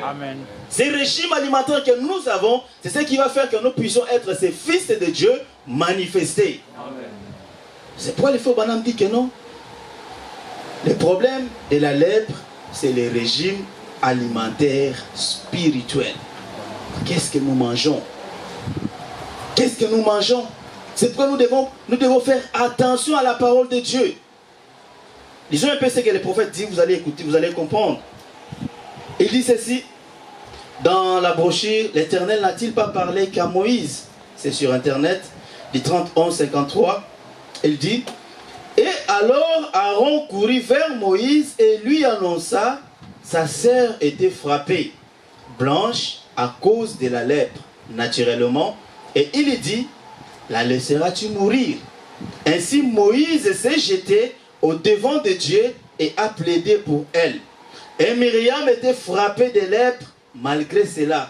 Amen. Ces régimes alimentaires que nous avons, c'est ce qui va faire que nous puissions être ces fils de Dieu manifestés. C'est pourquoi le frère Branham dit que non. Le problème de la lèpre, c'est le régime alimentaire spirituel. Qu'est-ce que nous mangeons? Qu'est-ce que nous mangeons? C'est pourquoi nous devons faire attention à la parole de Dieu. Lisons un peu ce que le prophète dit, vous allez écouter, vous allez comprendre. Il dit ceci, dans la brochure, l'Éternel n'a-t-il pas parlé qu'à Moïse? C'est sur Internet, du 31-53. Il dit, et alors Aaron courut vers Moïse et lui annonça, sa sœur était frappée, blanche à cause de la lèpre, naturellement. Et il dit, la laisseras-tu mourir? Ainsi Moïse s'est jeté au devant de Dieu et a plaidé pour elle. Et Myriam était frappée de lèpre malgré cela.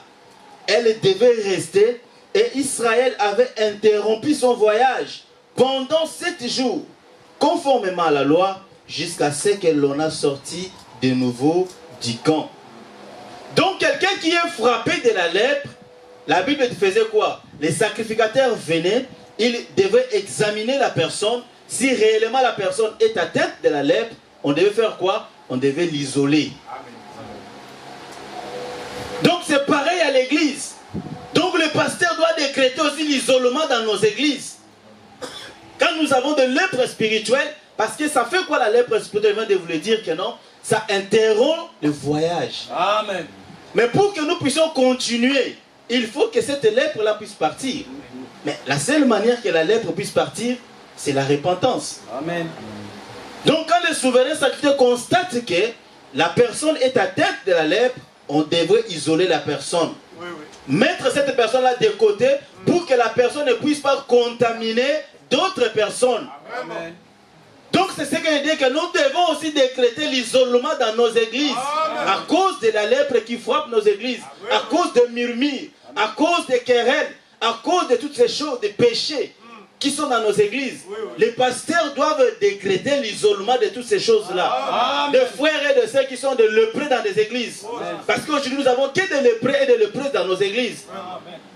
Elle devait rester et Israël avait interrompu son voyage pendant 7 jours, conformément à la loi, jusqu'à ce que l'on a sorti de nouveau du camp. Donc quelqu'un qui est frappé de la lèpre, la Bible faisait quoi? Les sacrificateurs venaient, ils devaient examiner la personne. Si réellement la personne est atteinte de la lèpre, on devait faire quoi? On devait l'isoler. Donc c'est pareil à l'église. Donc le pasteur doit décréter aussi l'isolement dans nos églises. Quand nous avons de lèpre spirituelle, parce que ça fait quoi la lèpre spirituelle? Je viens de vous le dire que non, ça interrompt le voyage. Amen. Mais pour que nous puissions continuer, il faut que cette lèpre-là puisse partir. Mais la seule manière que la lèpre puisse partir, c'est la repentance. Amen. Donc quand le souverain sacrificateur constate que la personne est atteinte de la lèpre, on devrait isoler la personne. Oui, oui. Mettre cette personne-là de côté pour que la personne ne puisse pas contaminer d'autres personnes. Amen. Donc c'est ce que je dis, que nous devons aussi décréter l'isolement dans nos églises. Amen. À cause de la lèpre qui frappe nos églises, à cause de murmures, à cause des querelles, à cause de toutes ces choses, des péchés qui sont dans nos églises. Oui, oui. Les pasteurs doivent décréter l'isolement de toutes ces choses-là. Amen. Des frères et de sœurs qui sont de lépreux dans des églises. Parce qu'aujourd'hui nous avons que des lépreux et des lépreuses dans nos églises.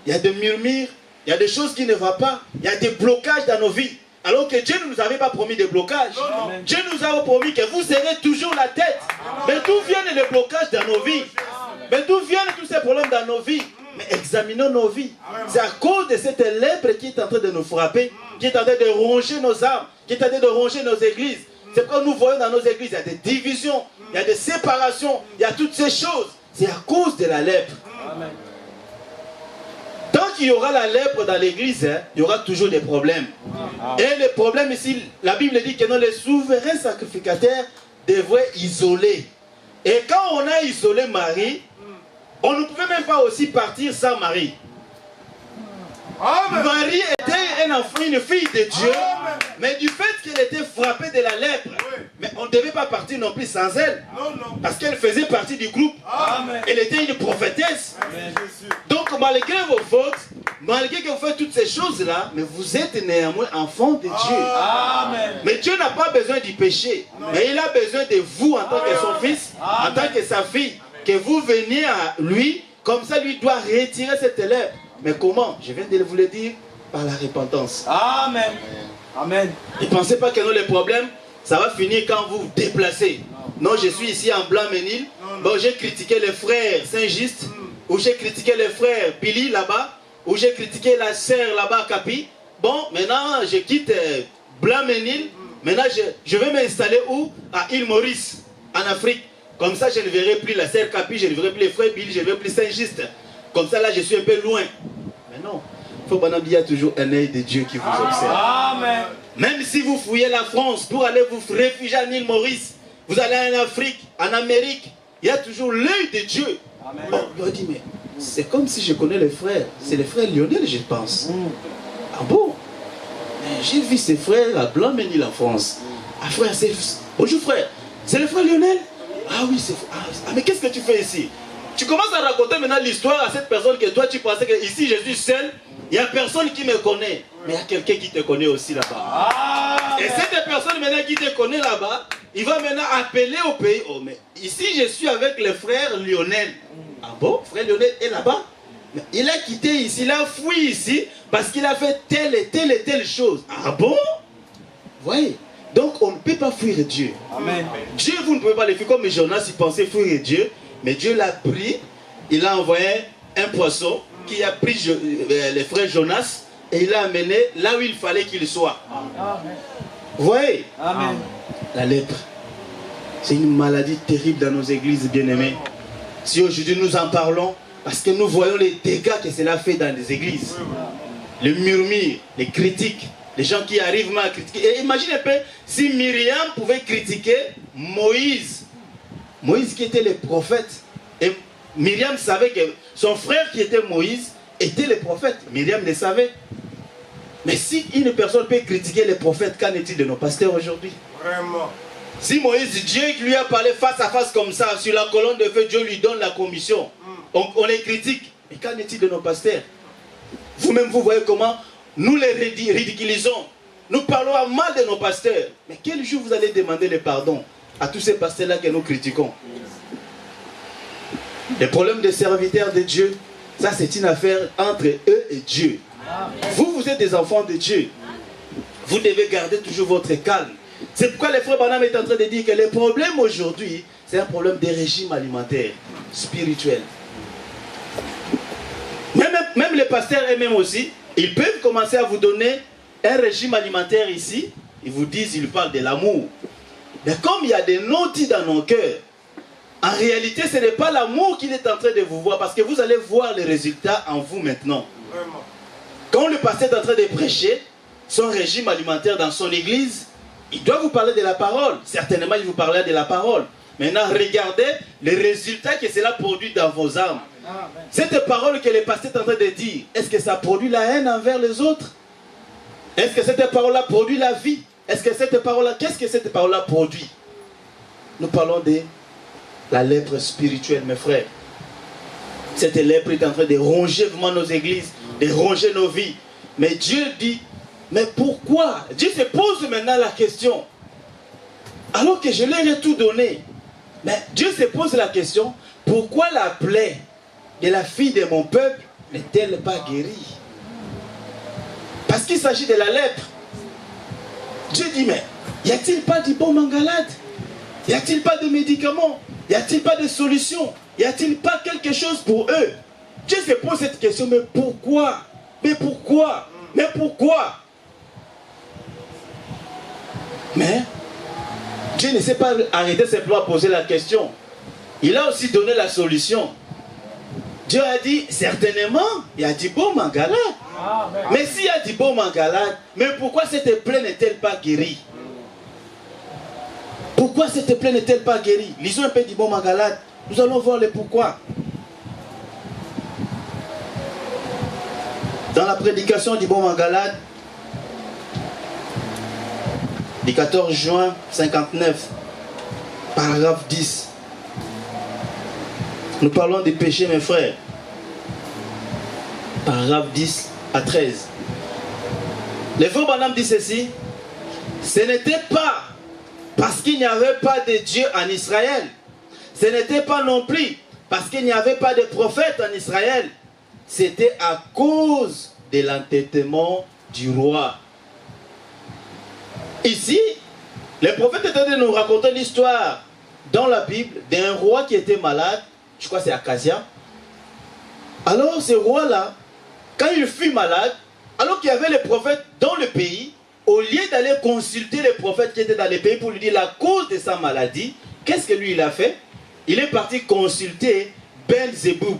Il y a des murmures, il y a des choses qui ne vont pas, il y a des blocages dans nos vies. Alors que Dieu ne nous avait pas promis de blocages. Amen. Dieu nous a promis que vous serez toujours la tête. Mais d'où viennent les blocages dans nos vies? Mais d'où viennent tous ces problèmes dans nos vies? Mais examinons nos vies. C'est à cause de cette lèpre qui est en train de nous frapper, qui est en train de ronger nos âmes, qui est en train de ronger nos églises. C'est pourquoi nous voyons dans nos églises, il y a des divisions, il y a des séparations, il y a toutes ces choses. C'est à cause de la lèpre. Amen. Tant qu'il y aura la lèpre dans l'église, il y aura toujours des problèmes. Et le problème ici, la Bible dit que non, les souverains sacrificateurs devraient isoler. Et quand on a isolé Marie, on ne pouvait même pas aussi partir sans Marie. Amen. Marie était un enfant, une fille de Dieu, Amen. mais du fait qu'elle était frappée de la lèpre, Oui. mais on ne devait pas partir non plus sans elle, Non, non. parce qu'elle faisait partie du groupe. Amen. Elle était une prophétesse. Merci Jésus. Donc malgré vos fautes, malgré que vous faites toutes ces choses-là, mais vous êtes néanmoins enfant de Dieu. Amen. Mais Dieu n'a pas besoin du péché, mais il a besoin de vous en tant que son fils, en tant que sa fille, que vous veniez à lui, comme ça lui doit retirer cette lèpre. Mais comment? Je viens de vous le dire, par la repentance. Amen. Amen. Ne pensez pas que non, les problèmes, ça va finir quand vous vous déplacez. Non, je suis ici en Blanc-Ménil. Bon, j'ai critiqué les frères Saint-Just, ou j'ai critiqué les frères Billy là-bas, ou j'ai critiqué la sœur là-bas à Capi. Bon, maintenant, je quitte Blanc-Ménil. Maintenant, je vais m'installer où? À Île-Maurice, en Afrique. Comme ça, je ne verrai plus la sœur Capi, je ne verrai plus les frères Billy, je ne verrai plus Saint-Just. Comme ça, là, je suis un peu loin. Mais non, il faut qu'il y a toujours un œil de Dieu qui vous observe. Amen. Même si vous fouillez la France pour aller vous réfugier en île Maurice, vous allez en Afrique, en Amérique, il y a toujours l'œil de Dieu. Amen. Bon, il m'a dit, mais c'est comme si je connais les frères. C'est les frères Lionel, je pense. Ah bon? Mais j'ai vu ces frères à Blanc-Ménil en France. Ah frère, c'est... Bonjour frère, c'est le frère Lionel? Ah oui, c'est... Ah, mais qu'est-ce que tu fais ici? Tu commences à raconter maintenant l'histoire à cette personne que toi tu pensais que ici je suis seul, il n'y a personne qui me connaît. Mais il y a quelqu'un qui te connaît aussi là-bas. Amen. Et cette personne maintenant qui te connaît là-bas, il va maintenant appeler au pays. Oh mais ici je suis avec le frère Lionel. Ah bon? Frère Lionel est là-bas? Mais il a quitté ici, il a fui ici parce qu'il a fait telle et telle chose. Ah bon? Voyez? Donc on ne peut pas fuir Dieu. Amen. Dieu, vous ne pouvez pas le fuir comme Jonas, il pensait fuir Dieu. Mais Dieu l'a pris, il a envoyé un poisson qui a pris les frères Jonas et il l'a amené là où il fallait qu'il soit. Amen. Vous voyez? Amen. La lèpre, c'est une maladie terrible dans nos églises bien-aimées. Si aujourd'hui nous en parlons, parce que nous voyons les dégâts que cela fait dans les églises. Les murmures, les critiques, les gens qui arrivent mal à critiquer. Et imaginez un peu si Myriam pouvait critiquer Moïse. Moïse qui était le prophète. Et Myriam savait que son frère qui était Moïse était le prophète. Myriam le savait. Mais si une personne peut critiquer les prophètes, qu'en est-il de nos pasteurs aujourd'hui? Vraiment. Si Moïse, Dieu lui a parlé face à face comme ça, sur la colonne de feu, Dieu lui donne la commission. On les critique. Mais qu'en est-il de nos pasteurs? Vous-même, vous voyez comment nous les ridiculisons. Nous parlons à mal de nos pasteurs. Mais quel jour vous allez demander le pardon à tous ces pasteurs-là que nous critiquons? Les problèmes des serviteurs de Dieu, ça c'est une affaire entre eux et Dieu. Vous, vous êtes des enfants de Dieu. Vous devez garder toujours votre calme. C'est pourquoi les frères Branham est en train de dire que les problèmes aujourd'hui, c'est un problème des régimes alimentaires, spirituels. Même les pasteurs eux-mêmes aussi, ils peuvent commencer à vous donner un régime alimentaire ici. Ils vous disent, ils parlent de l'amour. Mais comme il y a des non-dits dans nos cœurs, en réalité, ce n'est pas l'amour qu'il est en train de vous voir, parce que vous allez voir les résultats en vous maintenant. Vraiment. Quand le pasteur est en train de prêcher son régime alimentaire dans son église, il doit vous parler de la parole. Certainement, il vous parlera de la parole. Maintenant, regardez les résultats que cela produit dans vos âmes. Cette parole que le pasteur est en train de dire, est-ce que ça produit la haine envers les autres? Est-ce que cette parole-là produit la vie? Est-ce que cette parole-là, qu'est-ce que cette parole-là produit? Nous parlons de la lèpre spirituelle, mes frères. Cette lèpre est en train de ronger vraiment nos églises, de ronger nos vies. Mais Dieu dit, mais pourquoi? Dieu se pose maintenant la question. Alors que je leur ai tout donné. Mais Dieu se pose la question, pourquoi la plaie de la fille de mon peuple n'est-elle pas guérie? Parce qu'il s'agit de la lèpre. Dieu dit, mais y a-t-il pas du bon mangalade? Y a-t-il pas de médicaments? Y a-t-il pas de solution? Y a-t-il pas quelque chose pour eux? Dieu se pose cette question, mais pourquoi? Mais pourquoi? Mais pourquoi? Mais Dieu ne s'est pas arrêté simplement à poser la question. Il a aussi donné la solution. Dieu a dit, certainement, il y a du bon mangalade. Mais s'il y a du bon mangalade, mais pourquoi cette plaie n'est-elle pas guérie? Pourquoi cette plaie n'est-elle pas guérie? Lisons un peu du bon mangalade. Nous allons voir le pourquoi. Dans la prédication du bon mangalade, du 14 juin 59, paragraphe 10. Nous parlons des péchés, mes frères. Paragraphe 10 à 13. Le frère Branham dit ceci. Ce n'était pas parce qu'il n'y avait pas de Dieu en Israël. Ce n'était pas non plus parce qu'il n'y avait pas de prophète en Israël. C'était à cause de l'entêtement du roi. Ici, le prophète est en train de nous raconter l'histoire dans la Bible d'un roi qui était malade. Je crois que c'est Akazia. Alors ce roi-là, quand il fut malade, alors qu'il y avait les prophètes dans le pays, au lieu d'aller consulter les prophètes qui étaient dans le pays pour lui dire la cause de sa maladie, qu'est-ce que lui il a fait? Il est parti consulter Belzéboub,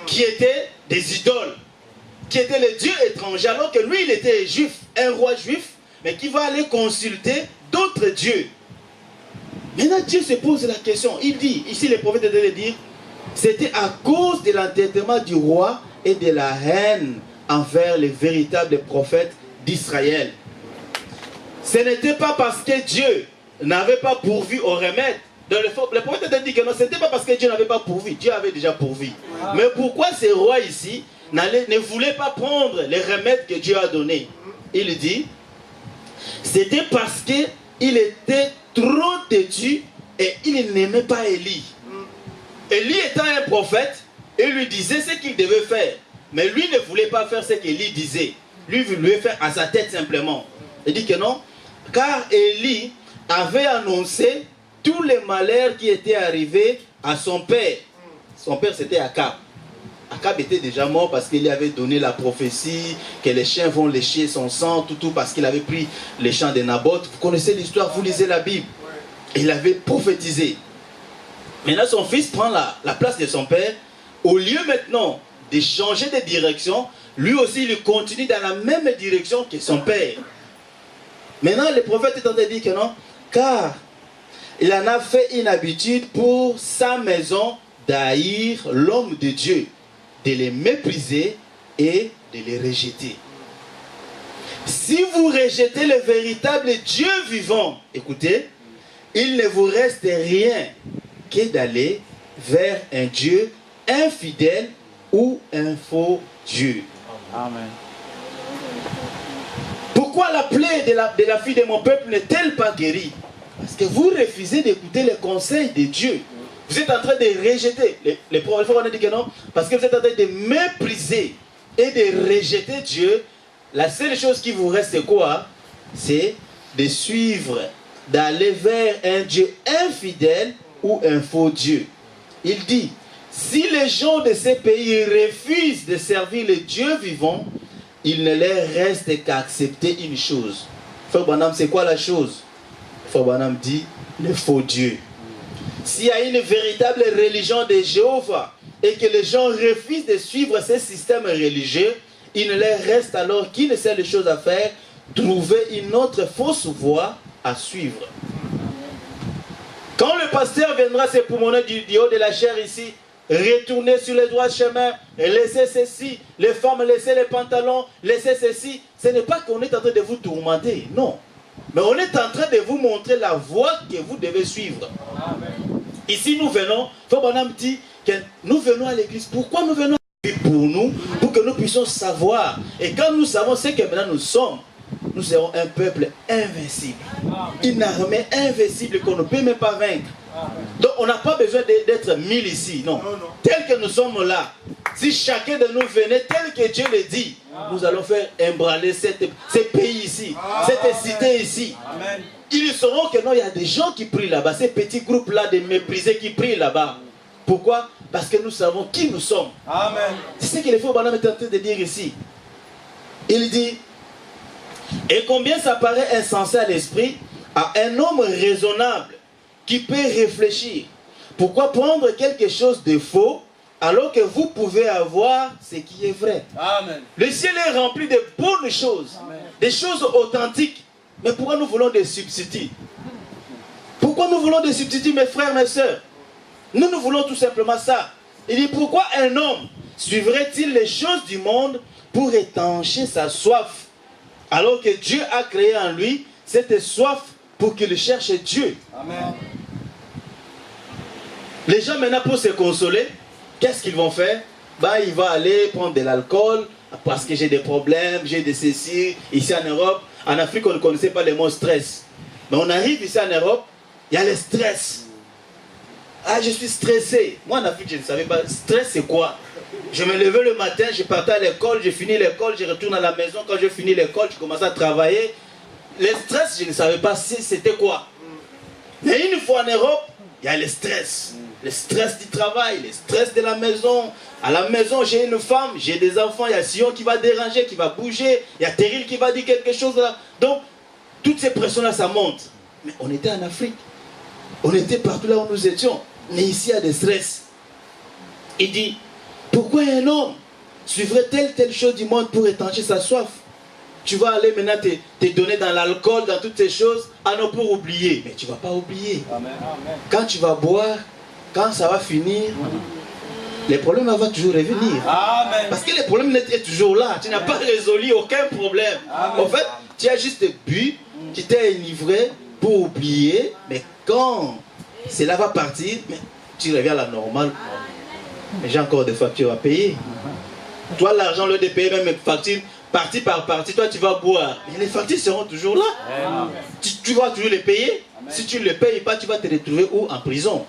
qui était des idoles, qui était le dieu étranger, alors que lui il était juif, un roi juif, mais qui va aller consulter d'autres dieux. Maintenant Dieu se pose la question, il dit, ici les prophètes étaient de dire, c'était à cause de l'entêtement du roi et de la haine envers les véritables prophètes d'Israël. Ce n'était pas parce que Dieu n'avait pas pourvu au remède. Le prophète a dit que non, ce n'était pas parce que Dieu n'avait pas pourvu. Dieu avait déjà pourvu. Mais pourquoi ces rois ici ne voulaient pas prendre les remèdes que Dieu a donnés? Il dit, c'était parce qu'il était trop têtu et il n'aimait pas Élie. Élie étant un prophète, il lui disait ce qu'il devait faire. Mais lui ne voulait pas faire ce qu'Élie disait. Lui voulait faire à sa tête simplement. Il dit que non, car Élie avait annoncé tous les malheurs qui étaient arrivés à son père. Son père c'était Akab. Akab était déjà mort parce qu'il avait donné la prophétie que les chiens vont lécher son sang, tout parce qu'il avait pris les champs de Naboth. Vous connaissez l'histoire, vous lisez la Bible. Il avait prophétisé. Maintenant son fils prend la place de son père. Au lieu maintenant de changer de direction, lui aussi il continue dans la même direction que son père. Maintenant le prophète est en train de dire que non, car il en a fait une habitude pour sa maison d'haïr l'homme de Dieu, de les mépriser et de les rejeter. Si vous rejetez le véritable Dieu vivant, écoutez, il ne vous reste rien que d'aller vers un Dieu infidèle ou un faux Dieu. Amen. Pourquoi la plaie de la fille de mon peuple n'est-elle pas guérie? Parce que vous refusez d'écouter les conseils de Dieu. Vous êtes en train de rejeter. Les prophètes ont dit que non. Parce que vous êtes en train de mépriser et de rejeter Dieu. La seule chose qui vous reste, c'est quoi? C'est de suivre, d'aller vers un Dieu infidèle ou un faux Dieu. Il dit, si les gens de ces pays refusent de servir le Dieu vivant, il ne leur reste qu'à accepter une chose. Frère Branham, c'est quoi la chose? Frère Branham dit, le faux Dieu. S'il y a une véritable religion de Jéhovah et que les gens refusent de suivre ces systèmes religieux, il ne leur reste alors qu'une seule chose à faire, trouver une autre fausse voie à suivre. Quand le pasteur viendra s'époumoner du haut de la chair ici, retourner sur les droits chemins, laisser ceci, les femmes laisser les pantalons, laisser ceci, ce n'est pas qu'on est en train de vous tourmenter, non. Mais on est en train de vous montrer la voie que vous devez suivre. Amen. Ici nous venons, Frère Branham dit que nous venons à l'église. Pourquoi nous venons à l'église? Pour nous, pour que nous puissions savoir. Et quand nous savons ce que maintenant nous sommes, nous serons un peuple invincible. Une armée invincible qu'on ne peut même pas vaincre. Donc on n'a pas besoin d'être 1000 ici, non. Tel que nous sommes là, si chacun de nous venait tel que Dieu le dit, nous allons faire embraler ces pays ici, cette cité ici. Amen. Ils sauront que non, il y a des gens qui prient là-bas, ces petits groupes-là de méprisés qui prient là-bas. Pourquoi? Parce que nous savons qui nous sommes. Amen. C'est ce que le frère Branham est en train de dire ici. Il dit, et combien ça paraît insensé à l'esprit, à un homme raisonnable qui peut réfléchir. Pourquoi prendre quelque chose de faux alors que vous pouvez avoir ce qui est vrai? Amen. Le ciel est rempli de bonnes choses, amen, des choses authentiques. Mais pourquoi nous voulons des substituts? Pourquoi nous voulons des substituts, mes frères, mes sœurs? Nous voulons tout simplement ça. Il dit, pourquoi un homme suivrait-il les choses du monde pour étancher sa soif, alors que Dieu a créé en lui cette soif pour qu'il cherche Dieu? Amen. Les gens maintenant, pour se consoler, qu'est-ce qu'ils vont faire? Il va aller prendre de l'alcool parce que j'ai des problèmes, j'ai des ceci. Ici en Europe, en Afrique, on ne connaissait pas le mot stress. Mais on arrive ici en Europe, il y a le stress. Ah, je suis stressé. Moi en Afrique, je ne savais pas. Stress, c'est quoi? Je me levais le matin, je partais à l'école, je finis l'école, je retourne à la maison. Quand je finis l'école, je commence à travailler. Le stress, je ne savais pas si c'était quoi. Mais une fois en Europe, il y a le stress. Le stress du travail, le stress de la maison. À la maison, j'ai une femme, j'ai des enfants, il y a Sion qui va déranger, qui va bouger, il y a Teril qui va dire quelque chose là. Donc, toutes ces pressions-là, ça monte. Mais on était en Afrique. On était partout là où nous étions. Mais ici, il y a des stress. Il dit, pourquoi un homme suivrait telle chose du monde pour étancher sa soif? Tu vas aller maintenant te donner dans l'alcool, dans toutes ces choses, ah non, pour oublier. Mais tu ne vas pas oublier. Amen. Quand tu vas boire, quand ça va finir, les problèmes vont toujours revenir. Amen. Parce que les problèmes est toujours là. Tu n'as pas résolu aucun problème. Amen. En fait, tu as juste bu, tu t'es enivré pour oublier, mais quand cela va partir, mais tu reviens à la normale. Mais j'ai encore des factures à payer. Toi, l'argent, le de payer même les factures, partie par partie, toi tu vas boire. Mais les factures seront toujours là. Tu vas toujours les payer. Amen. Si tu ne les payes pas, tu vas te retrouver où? En prison.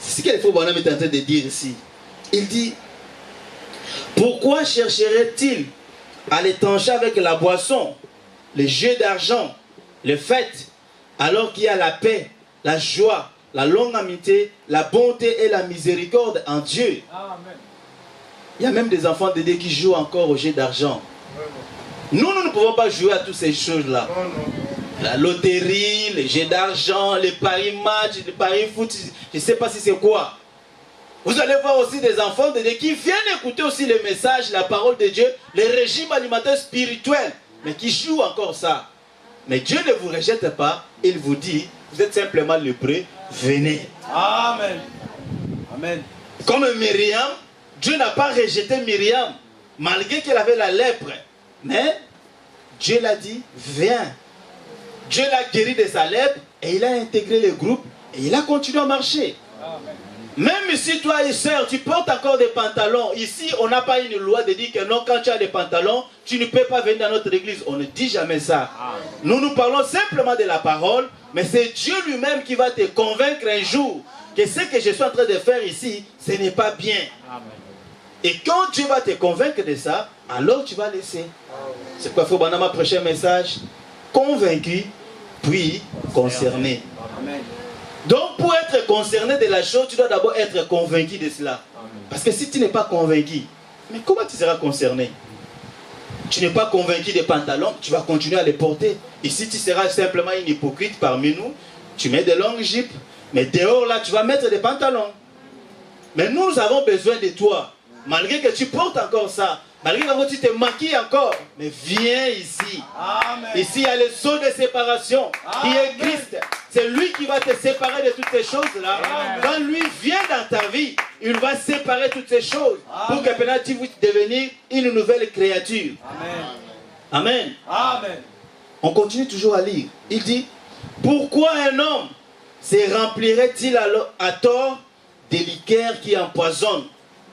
C'est ce que le frère Branham est en train de dire ici. Il dit, pourquoi chercherait-il à l'étancher avec la boisson, les jeux d'argent, les fêtes, alors qu'il y a la paix, la joie, la longue amitié, la bonté et la miséricorde en Dieu? Amen. Il y a même des enfants de Dieu qui jouent encore aux jeux d'argent. Nous ne pouvons pas jouer à toutes ces choses-là. La loterie, les jeux d'argent, les paris match, les paris foot, je ne sais pas si c'est quoi. Vous allez voir aussi des enfants de Dieu qui viennent écouter aussi le message, la parole de Dieu, les régimes alimentaires spirituels, mais qui jouent encore ça. Mais Dieu ne vous rejette pas, il vous dit, vous êtes simplement lépreux, venez. Amen. Amen. Comme Myriam, Dieu n'a pas rejeté Myriam, malgré qu'elle avait la lèpre. Mais Dieu l'a dit, viens. Dieu l'a guéri de sa lèpre et il a intégré le groupe et il a continué à marcher. Amen. Même si toi et sœur, tu portes encore des pantalons, ici on n'a pas une loi de dire que non, quand tu as des pantalons, tu ne peux pas venir dans notre église. On ne dit jamais ça. Nous parlons simplement de la parole, mais c'est Dieu lui-même qui va te convaincre un jour que ce que je suis en train de faire ici, ce n'est pas bien. Et quand Dieu va te convaincre de ça, alors tu vas laisser. C'est quoi, Frère Branham, prochain message? Convaincu, puis concerné. Donc pour être concerné de la chose, tu dois d'abord être convaincu de cela. Parce que si tu n'es pas convaincu, mais comment tu seras concerné? Tu n'es pas convaincu des pantalons, tu vas continuer à les porter. Et si tu seras simplement une hypocrite parmi nous, tu mets de longues jupes, mais dehors là, tu vas mettre des pantalons. Mais nous avons besoin de toi. Malgré que tu portes encore ça, malgré que tu te maquilles encore, mais viens ici. Amen. Ici, il y a le sceau de séparation qui est Christ. C'est lui qui va te séparer de toutes ces choses-là. Quand lui vient dans ta vie, il va séparer toutes ces choses pour que maintenant tu puisses devenir une nouvelle créature. Amen. Amen. On continue toujours à lire. Il dit, pourquoi un homme se remplirait-il à tort des liqueurs qui empoisonnent?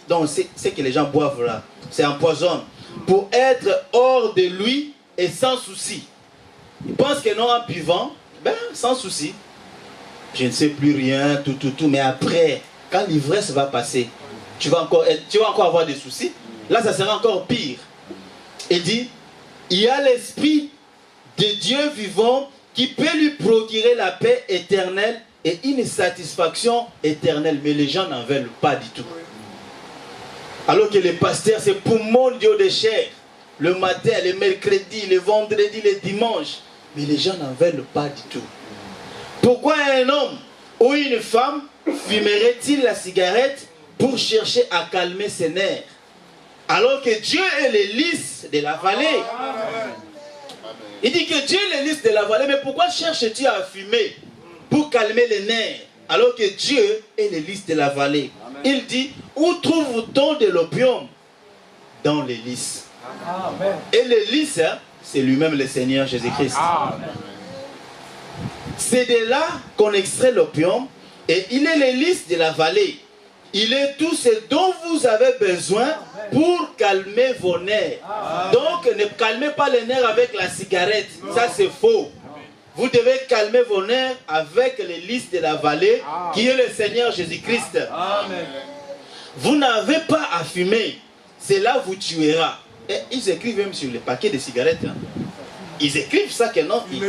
Donc c'est que les gens boivent là, c'est empoisonne. Pour être hors de lui et sans souci. Ils pensent que non, en buvant, ben sans souci. Je ne sais plus rien, tout. Mais après, quand l'ivresse va passer, tu vas encore avoir des soucis. Là, ça sera encore pire. Il dit, il y a l'esprit de Dieu vivant qui peut lui procurer la paix éternelle et une satisfaction éternelle. Mais les gens n'en veulent pas du tout. Alors que les pasteurs, c'est pour mon Dieu de chair. Le matin, le mercredi, le vendredi, le dimanche. Mais les gens n'en veulent pas du tout. Pourquoi un homme ou une femme fumerait-il la cigarette pour chercher à calmer ses nerfs? Alors que Dieu est le lys de la vallée. Il dit que Dieu est le lys de la vallée. Mais pourquoi cherches-tu à fumer pour calmer les nerfs? Alors que Dieu est le lys de la vallée. Il dit, où trouve-t-on de l'opium? Dans les lys. Et le lys, c'est lui-même le Seigneur Jésus-Christ. C'est de là qu'on extrait l'opium. Et il est le lys de la vallée. Il est tout ce dont vous avez besoin pour calmer vos nerfs. Donc ne calmez pas les nerfs avec la cigarette. Ça c'est faux. Vous devez calmer vos nerfs avec les lys de la vallée, qui est le Seigneur Jésus-Christ. Vous n'avez pas à fumer, cela vous tuera. Et ils écrivent même sur les paquets de cigarettes. Ils écrivent ça que non. Ils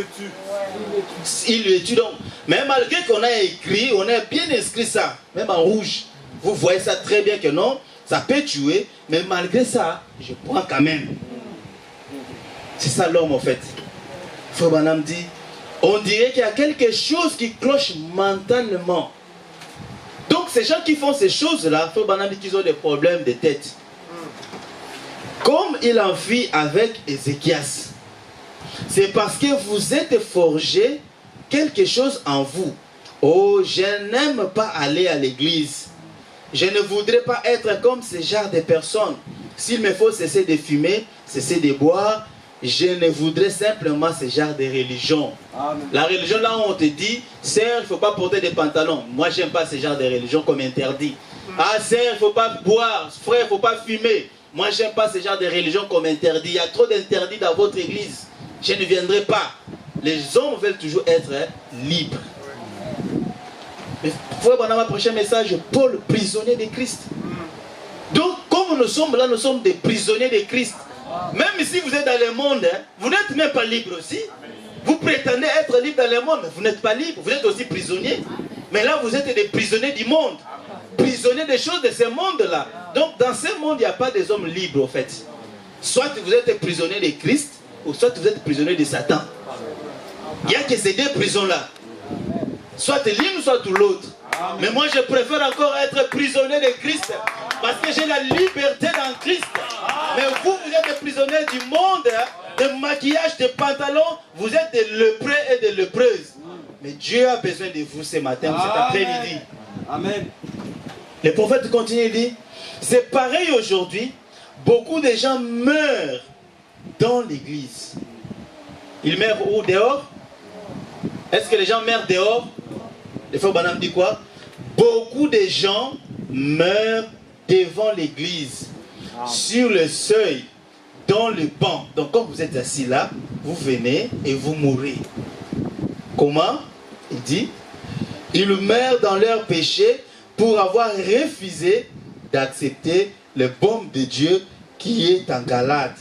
le tuent donc. Mais malgré qu'on a écrit, on a bien inscrit ça, même en rouge. Vous voyez ça très bien que non, ça peut tuer, mais malgré ça, je prends quand même. C'est ça l'homme en fait. Frère Branham dit, on dirait qu'il y a quelque chose qui cloche mentalement. Donc ces gens qui font ces choses-là, Frère Branham dit qu'ils ont des problèmes de tête. Comme il en fit avec Ézéchias. C'est parce que vous êtes forgé quelque chose en vous. Oh, je n'aime pas aller à l'église. Je ne voudrais pas être comme ce genre de personnes. S'il me faut cesser de fumer, cesser de boire, je ne voudrais simplement ce genre de religion. Amen. La religion là où on te dit, sœur, il ne faut pas porter des pantalons. Moi, j'aime pas ce genre de religion comme interdit. Ah, sœur, il ne faut pas boire. Frère, il ne faut pas fumer. Moi, j'aime pas ce genre de religion comme interdit. Il y a trop d'interdits dans votre église. Je ne viendrai pas. Les hommes veulent toujours être libres. Mais frère Branham a prêché un message, Paul, prisonnier de Christ. Donc, comme nous sommes là, nous sommes des prisonniers de Christ. Même si vous êtes dans le monde, vous n'êtes même pas libre aussi. Vous prétendez être libre dans le monde, mais vous n'êtes pas libre. Vous êtes aussi prisonnier. Mais là, vous êtes des prisonniers du monde. Prisonniers des choses de ce monde-là. Donc, dans ce monde, il n'y a pas des hommes libres, en fait. Soit vous êtes prisonnier de Christ, ou soit vous êtes prisonnier de Satan. Il n'y a que ces deux prisons-là. Soit l'une, soit l'autre. Mais moi, je préfère encore être prisonnier de Christ. Parce que j'ai la liberté dans Christ. Mais vous, vous êtes prisonniers du monde, de maquillage, de pantalons. Vous êtes des lépreux et des lépreuses. Mais Dieu a besoin de vous ce matin, cet après-midi. Amen. Le prophète continue, il dit, c'est pareil aujourd'hui. Beaucoup de gens meurent dans l'église. Ils meurent où? Dehors? Est-ce que les gens meurent dehors? Le frère Branham dit quoi? Beaucoup de gens meurent devant l'église, sur le seuil, dans le banc. Donc quand vous êtes assis là, vous venez et vous mourrez. Comment? Il dit, Ils meurent dans leur péché pour avoir refusé d'accepter le baume de Dieu qui est en Galate.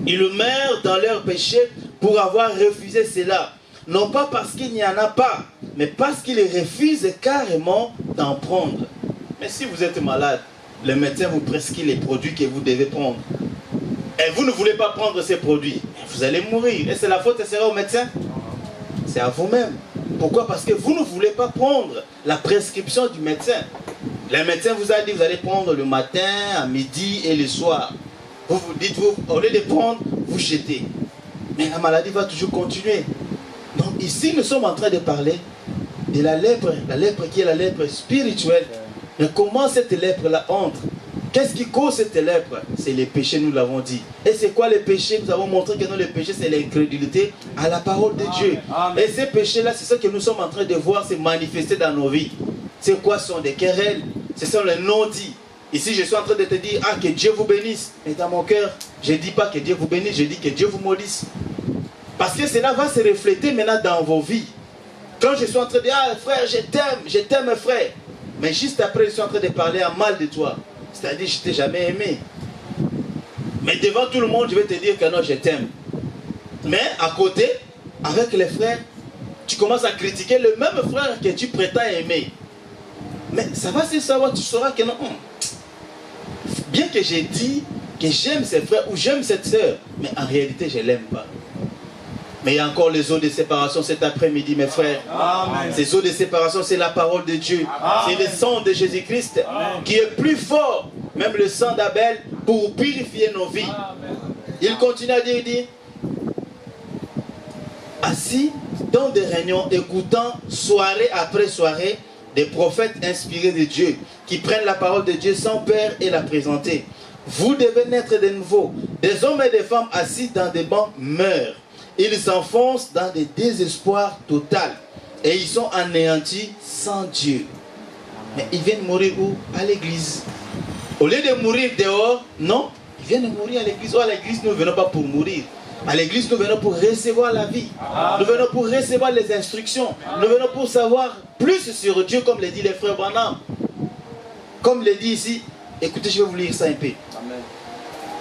Ils meurent dans leur péché pour avoir refusé cela. Non pas parce qu'il n'y en a pas, mais parce qu'ils refusent carrément d'en prendre. Mais si vous êtes malade, le médecin vous prescrit les produits que vous devez prendre. Et vous ne voulez pas prendre ces produits, vous allez mourir. Et c'est la faute, sera au médecin? C'est à vous-même. Pourquoi? Parce que vous ne voulez pas prendre la prescription du médecin. Le médecin vous a dit, vous allez prendre le matin, à midi et le soir. Vous vous dites, au lieu de prendre, vous jetez. Mais la maladie va toujours continuer. Donc ici, nous sommes en train de parler de la lèpre qui est la lèpre spirituelle. Mais comment cette lèpre-là entre? Qu'est-ce qui cause cette lèpre? C'est les péchés, nous l'avons dit. Et c'est quoi les péchés? Nous avons montré que non, les péchés, c'est l'incrédulité à la parole de Dieu. Et ces péchés-là, c'est ce que nous sommes en train de voir se manifester dans nos vies. C'est quoi? Ce sont des querelles, ce sont les non-dits. Ici, je suis en train de te dire, ah, que Dieu vous bénisse. Mais dans mon cœur, je ne dis pas que Dieu vous bénisse, je dis que Dieu vous maudisse. Parce que cela va se refléter maintenant dans vos vies. Quand je suis en train de dire, ah frère, je t'aime frère. Mais juste après, je suis en train de parler en mal de toi. C'est-à-dire, je ne t'ai jamais aimé. Mais devant tout le monde, je vais te dire que non, je t'aime. Mais à côté, avec les frères, tu commences à critiquer le même frère que tu prétends aimer. Mais ça va se savoir, tu sauras que non. Bien que j'ai dit que j'aime ce frère ou j'aime cette soeur, mais en réalité, je ne l'aime pas. Mais il y a encore les eaux de séparation cet après-midi, mes frères. Amen. Ces eaux de séparation, c'est la parole de Dieu. C'est le sang de Jésus-Christ qui est plus fort, même le sang d'Abel, pour purifier nos vies. Amen. Il continue à dire, il dit, assis dans des réunions, écoutant soirée après soirée, des prophètes inspirés de Dieu, qui prennent la parole de Dieu sans peur et la présenter. Vous devez naître de nouveau. Des hommes et des femmes assis dans des bancs meurent. Ils s'enfoncent dans des désespoirs total. Et ils sont anéantis sans Dieu. Mais ils viennent mourir où? À l'église. Au lieu de mourir dehors, non. Ils viennent mourir à l'église. Oh, à l'église, nous ne venons pas pour mourir. À l'église, nous venons pour recevoir la vie. Nous venons pour recevoir les instructions. Nous venons pour savoir plus sur Dieu, comme le dit les frères Branham. Comme le dit ici, écoutez, je vais vous lire ça un peu. Amen.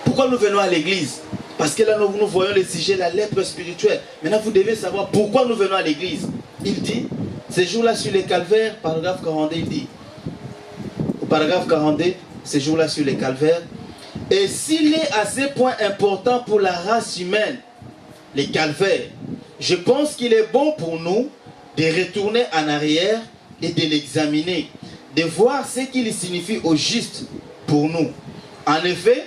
Pourquoi nous venons à l'église? Parce que là, nous voyons le sujet, la lèpre spirituelle. Maintenant, vous devez savoir pourquoi nous venons à l'église. Il dit, ces jours-là sur les calvaires, paragraphe 42, il dit, au paragraphe 42, ces jours-là sur les calvaires, et s'il est à ce point important pour la race humaine, les calvaires, je pense qu'il est bon pour nous de retourner en arrière et de l'examiner, de voir ce qu'il signifie au juste pour nous. En effet,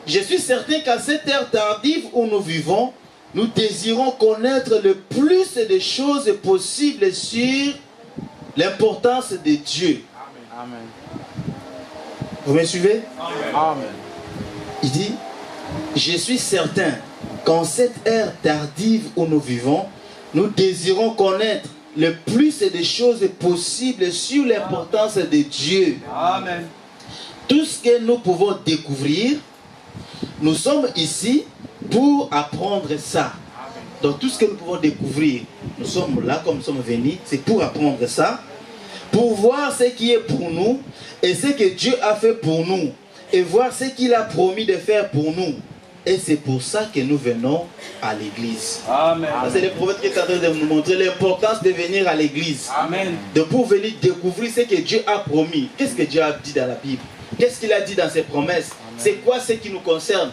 je suis certain qu'à cette ère tardive où nous vivons, nous désirons connaître le plus de choses possibles sur l'importance de Dieu. Amen. Vous me suivez? Amen. Il dit, je suis certain qu'en cette ère tardive où nous vivons, nous désirons connaître le plus de choses possibles sur l'importance de Dieu. Amen. Tout ce que nous pouvons découvrir, nous sommes ici pour apprendre ça. Donc tout ce que nous pouvons découvrir, nous sommes là comme nous sommes venus, c'est pour apprendre ça, pour voir ce qui est pour nous et ce que Dieu a fait pour nous et voir ce qu'il a promis de faire pour nous. Et c'est pour ça que nous venons à l'église. Amen. C'est le prophète qui est en train de nous montrer l'importance de venir à l'église. Amen. De pour venir découvrir ce que Dieu a promis. Qu'est-ce que Dieu a dit dans la Bible? Qu'est-ce qu'il a dit dans ses promesses? C'est quoi ce qui nous concerne?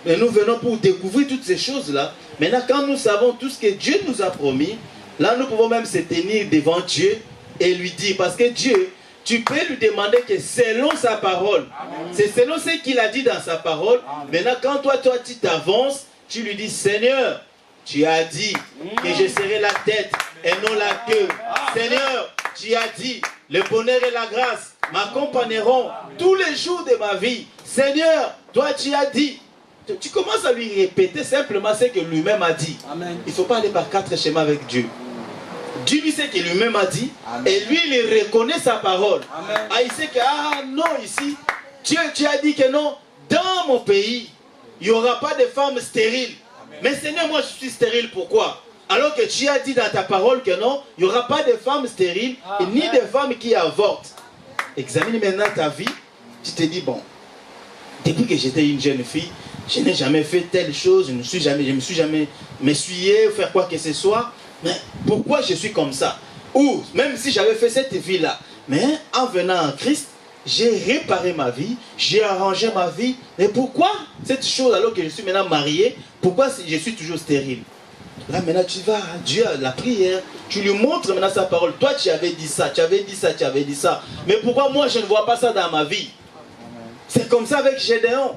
Et nous venons pour découvrir toutes ces choses-là. Maintenant, quand nous savons tout ce que Dieu nous a promis, là, nous pouvons même se tenir devant Dieu et lui dire, parce que Dieu, tu peux lui demander que selon sa parole, c'est selon ce qu'il a dit dans sa parole. Maintenant, quand toi, tu t'avances, tu lui dis, Seigneur, tu as dit que je serai la tête et non la queue. Seigneur, tu as dit, le bonheur et la grâce m'accompagneront tous les jours de ma vie. Seigneur, toi tu as dit. Tu commences à lui répéter simplement ce que lui-même a dit. Amen. Il ne faut pas aller par quatre chemins avec Dieu. Dieu lui sait qu'il lui-même a dit. Amen. Et lui, il reconnaît sa parole. Amen. Ah, il sait que, ah non, ici, Dieu, tu as dit que non, dans mon pays, il n'y aura pas de femmes stériles. Amen. Mais Seigneur, moi je suis stérile, pourquoi? Alors que tu as dit dans ta parole que non, il n'y aura pas de femmes stériles et ni de femmes qui avortent. Examine maintenant ta vie. Tu te dis, bon, depuis que j'étais une jeune fille, je n'ai jamais fait telle chose, je ne me suis jamais m'essuyé ou faire quoi que ce soit. Mais pourquoi je suis comme ça? Ou même si j'avais fait cette vie-là, mais en venant en Christ, j'ai réparé ma vie, j'ai arrangé ma vie. Mais pourquoi cette chose alors que je suis maintenant marié, pourquoi je suis toujours stérile? Là maintenant tu vas à Dieu, la prière, tu lui montres maintenant sa parole. Toi tu avais dit ça, tu avais dit ça, tu avais dit ça. Mais pourquoi moi je ne vois pas ça dans ma vie? C'est comme ça avec Gédéon.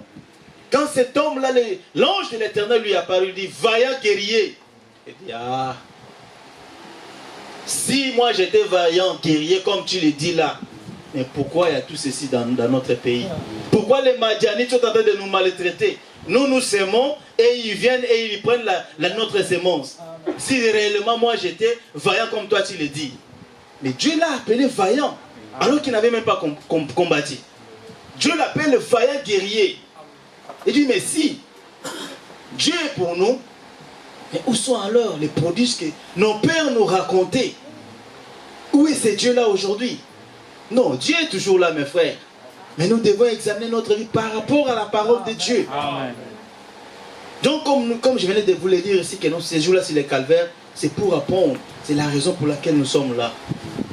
Quand cet homme-là, l'ange de l'Éternel lui apparut, il dit, vaillant guerrier. Il dit, ah, si moi j'étais vaillant guerrier comme tu le dis là, mais pourquoi il y a tout ceci dans notre pays? Pourquoi les Madianites sont en train de nous maltraiter? Nous sémons et ils viennent et ils prennent notre sémence. Si réellement moi j'étais vaillant comme toi tu le dis. Mais Dieu l'a appelé vaillant alors qu'il n'avait même pas combattu. Dieu l'appelle le vaillant guerrier. Il dit, mais si Dieu est pour nous, mais où sont alors les prodiges que nos pères nous racontaient? Où est ce Dieu-là aujourd'hui? Non, Dieu est toujours là, mes frères. Mais nous devons examiner notre vie par rapport à la parole de Dieu. Amen. Donc, comme je venais de vous le dire ici, que nous, ces jours-là sur les calvaires, c'est pour apprendre. C'est la raison pour laquelle nous sommes là.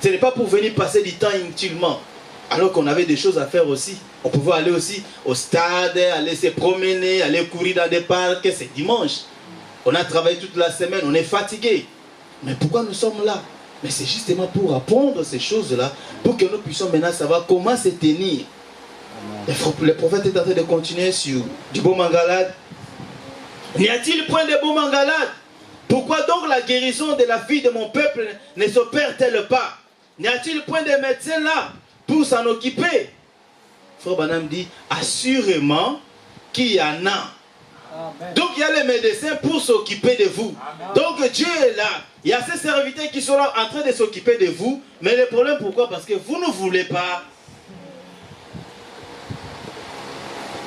Ce n'est pas pour venir passer du temps inutilement. Alors qu'on avait des choses à faire aussi. On pouvait aller aussi au stade, aller se promener, aller courir dans des parcs. C'est dimanche. On a travaillé toute la semaine, on est fatigué. Mais pourquoi nous sommes là? Mais c'est justement pour apprendre ces choses-là, pour que nous puissions maintenant savoir comment se tenir. Le prophète est en train de continuer sur du baume en Galade. N'y a-t-il point de baume en Galade? Pourquoi donc la guérison de la fille de mon peuple ne s'opère-t-elle pas? N'y a-t-il point de médecin là pour s'en occuper? Frère Branham dit, assurément qu'il y en a. Amen. Donc il y a les médecins pour s'occuper de vous. Amen. Donc Dieu est là. Il y a ces serviteurs qui sont là en train de s'occuper de vous. Mais le problème pourquoi? Parce que vous ne voulez pas.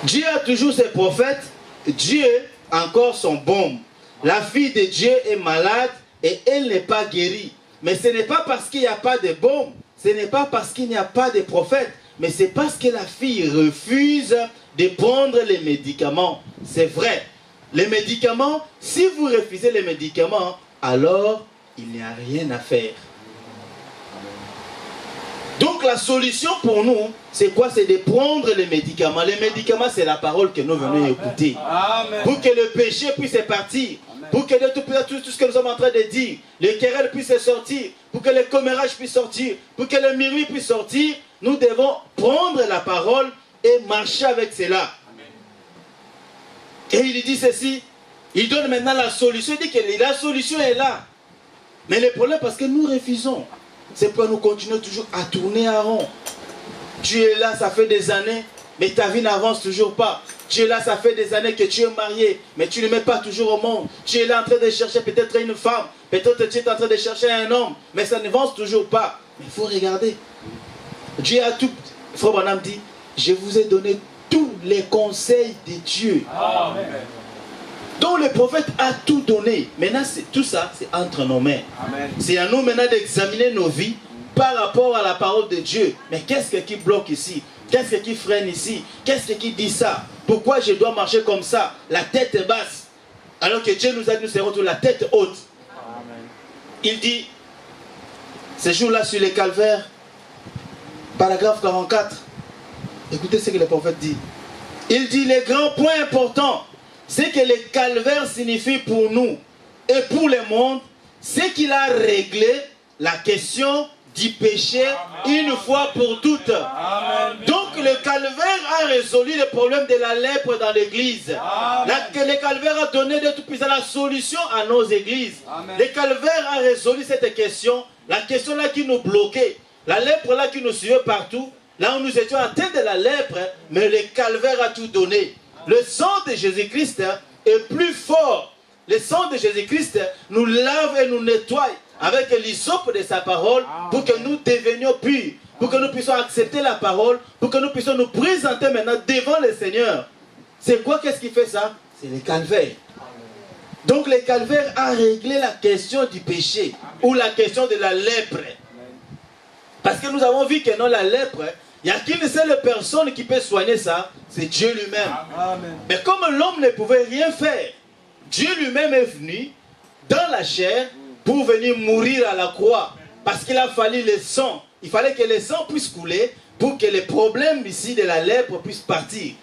Dieu a toujours ses prophètes. Dieu a encore son baume. La fille de Dieu est malade et elle n'est pas guérie. Mais ce n'est pas parce qu'il n'y a pas de baume. Ce n'est pas parce qu'il n'y a pas de prophète. Mais c'est parce que la fille refuse de prendre les médicaments. C'est vrai. Les médicaments, si vous refusez les médicaments, alors il n'y a rien à faire. Donc la solution pour nous, c'est quoi? C'est de prendre les médicaments. Les médicaments, c'est la parole que nous venons écouter. Amen. Pour que le péché puisse partir. Amen. Pour que tout ce que nous sommes en train de dire, les querelles puissent sortir. Pour que les commérages puissent sortir. Pour que le murmure puisse sortir. Nous devons prendre la parole et marcher avec cela. Amen. Et il dit ceci. Il donne maintenant la solution. Il dit que la solution est là. Mais le problème, parce que nous refusons. C'est pourquoi nous continuons toujours à tourner en rond. Tu es là, ça fait des années, mais ta vie n'avance toujours pas. Tu es là, ça fait des années que tu es marié, mais tu ne mets pas toujours au monde. Tu es là en train de chercher peut-être une femme, peut-être tu es en train de chercher un homme, mais ça n'avance toujours pas. Mais il faut regarder. Dieu a tout. Frère Branham dit, je vous ai donné tous les conseils de Dieu. Amen. Donc le prophète a tout donné. Maintenant, tout ça, c'est entre nos mains. C'est à nous maintenant d'examiner nos vies par rapport à la parole de Dieu. Mais qu'est-ce qui bloque ici? Qu'est-ce qui freine ici? Qu'est-ce qui dit ça? Pourquoi je dois marcher comme ça? La tête basse. Alors que Dieu nous a dit, nous serons tous la tête haute. Amen. Il dit, ce jour-là sur les calvaires, paragraphe 44, écoutez ce que le prophète dit. Il dit, les grands points importants, c'est que le calvaire signifie pour nous et pour le monde, c'est qu'il a réglé la question du péché une fois pour toutes. Amen. Donc le calvaire a résolu le problème de la lèpre dans l'église. Le calvaire a donné de tout puissant la solution à nos églises. Amen. Le calvaire a résolu cette question, la question là qui nous bloquait, la lèpre là qui nous suivait partout, là où nous étions en tête de la lèpre, mais le calvaire a tout donné. Le sang de Jésus-Christ est plus fort. Le sang de Jésus-Christ nous lave et nous nettoie avec l'hysope de sa parole pour que nous devenions purs, pour que nous puissions accepter la parole, pour que nous puissions nous présenter maintenant devant le Seigneur. C'est quoi? Qu'est-ce qui fait ça? C'est le calvaire. Donc le calvaire a réglé la question du péché ou la question de la lèpre. Parce que nous avons vu que dans la lèpre, il n'y a qu'une seule personne qui peut soigner ça, c'est Dieu lui-même. Mais comme l'homme ne pouvait rien faire, Dieu lui-même est venu dans la chair pour venir mourir à la croix. Parce qu'il a fallu le sang. Il fallait que le sang puisse couler pour que les problèmes ici de la lèpre puissent partir.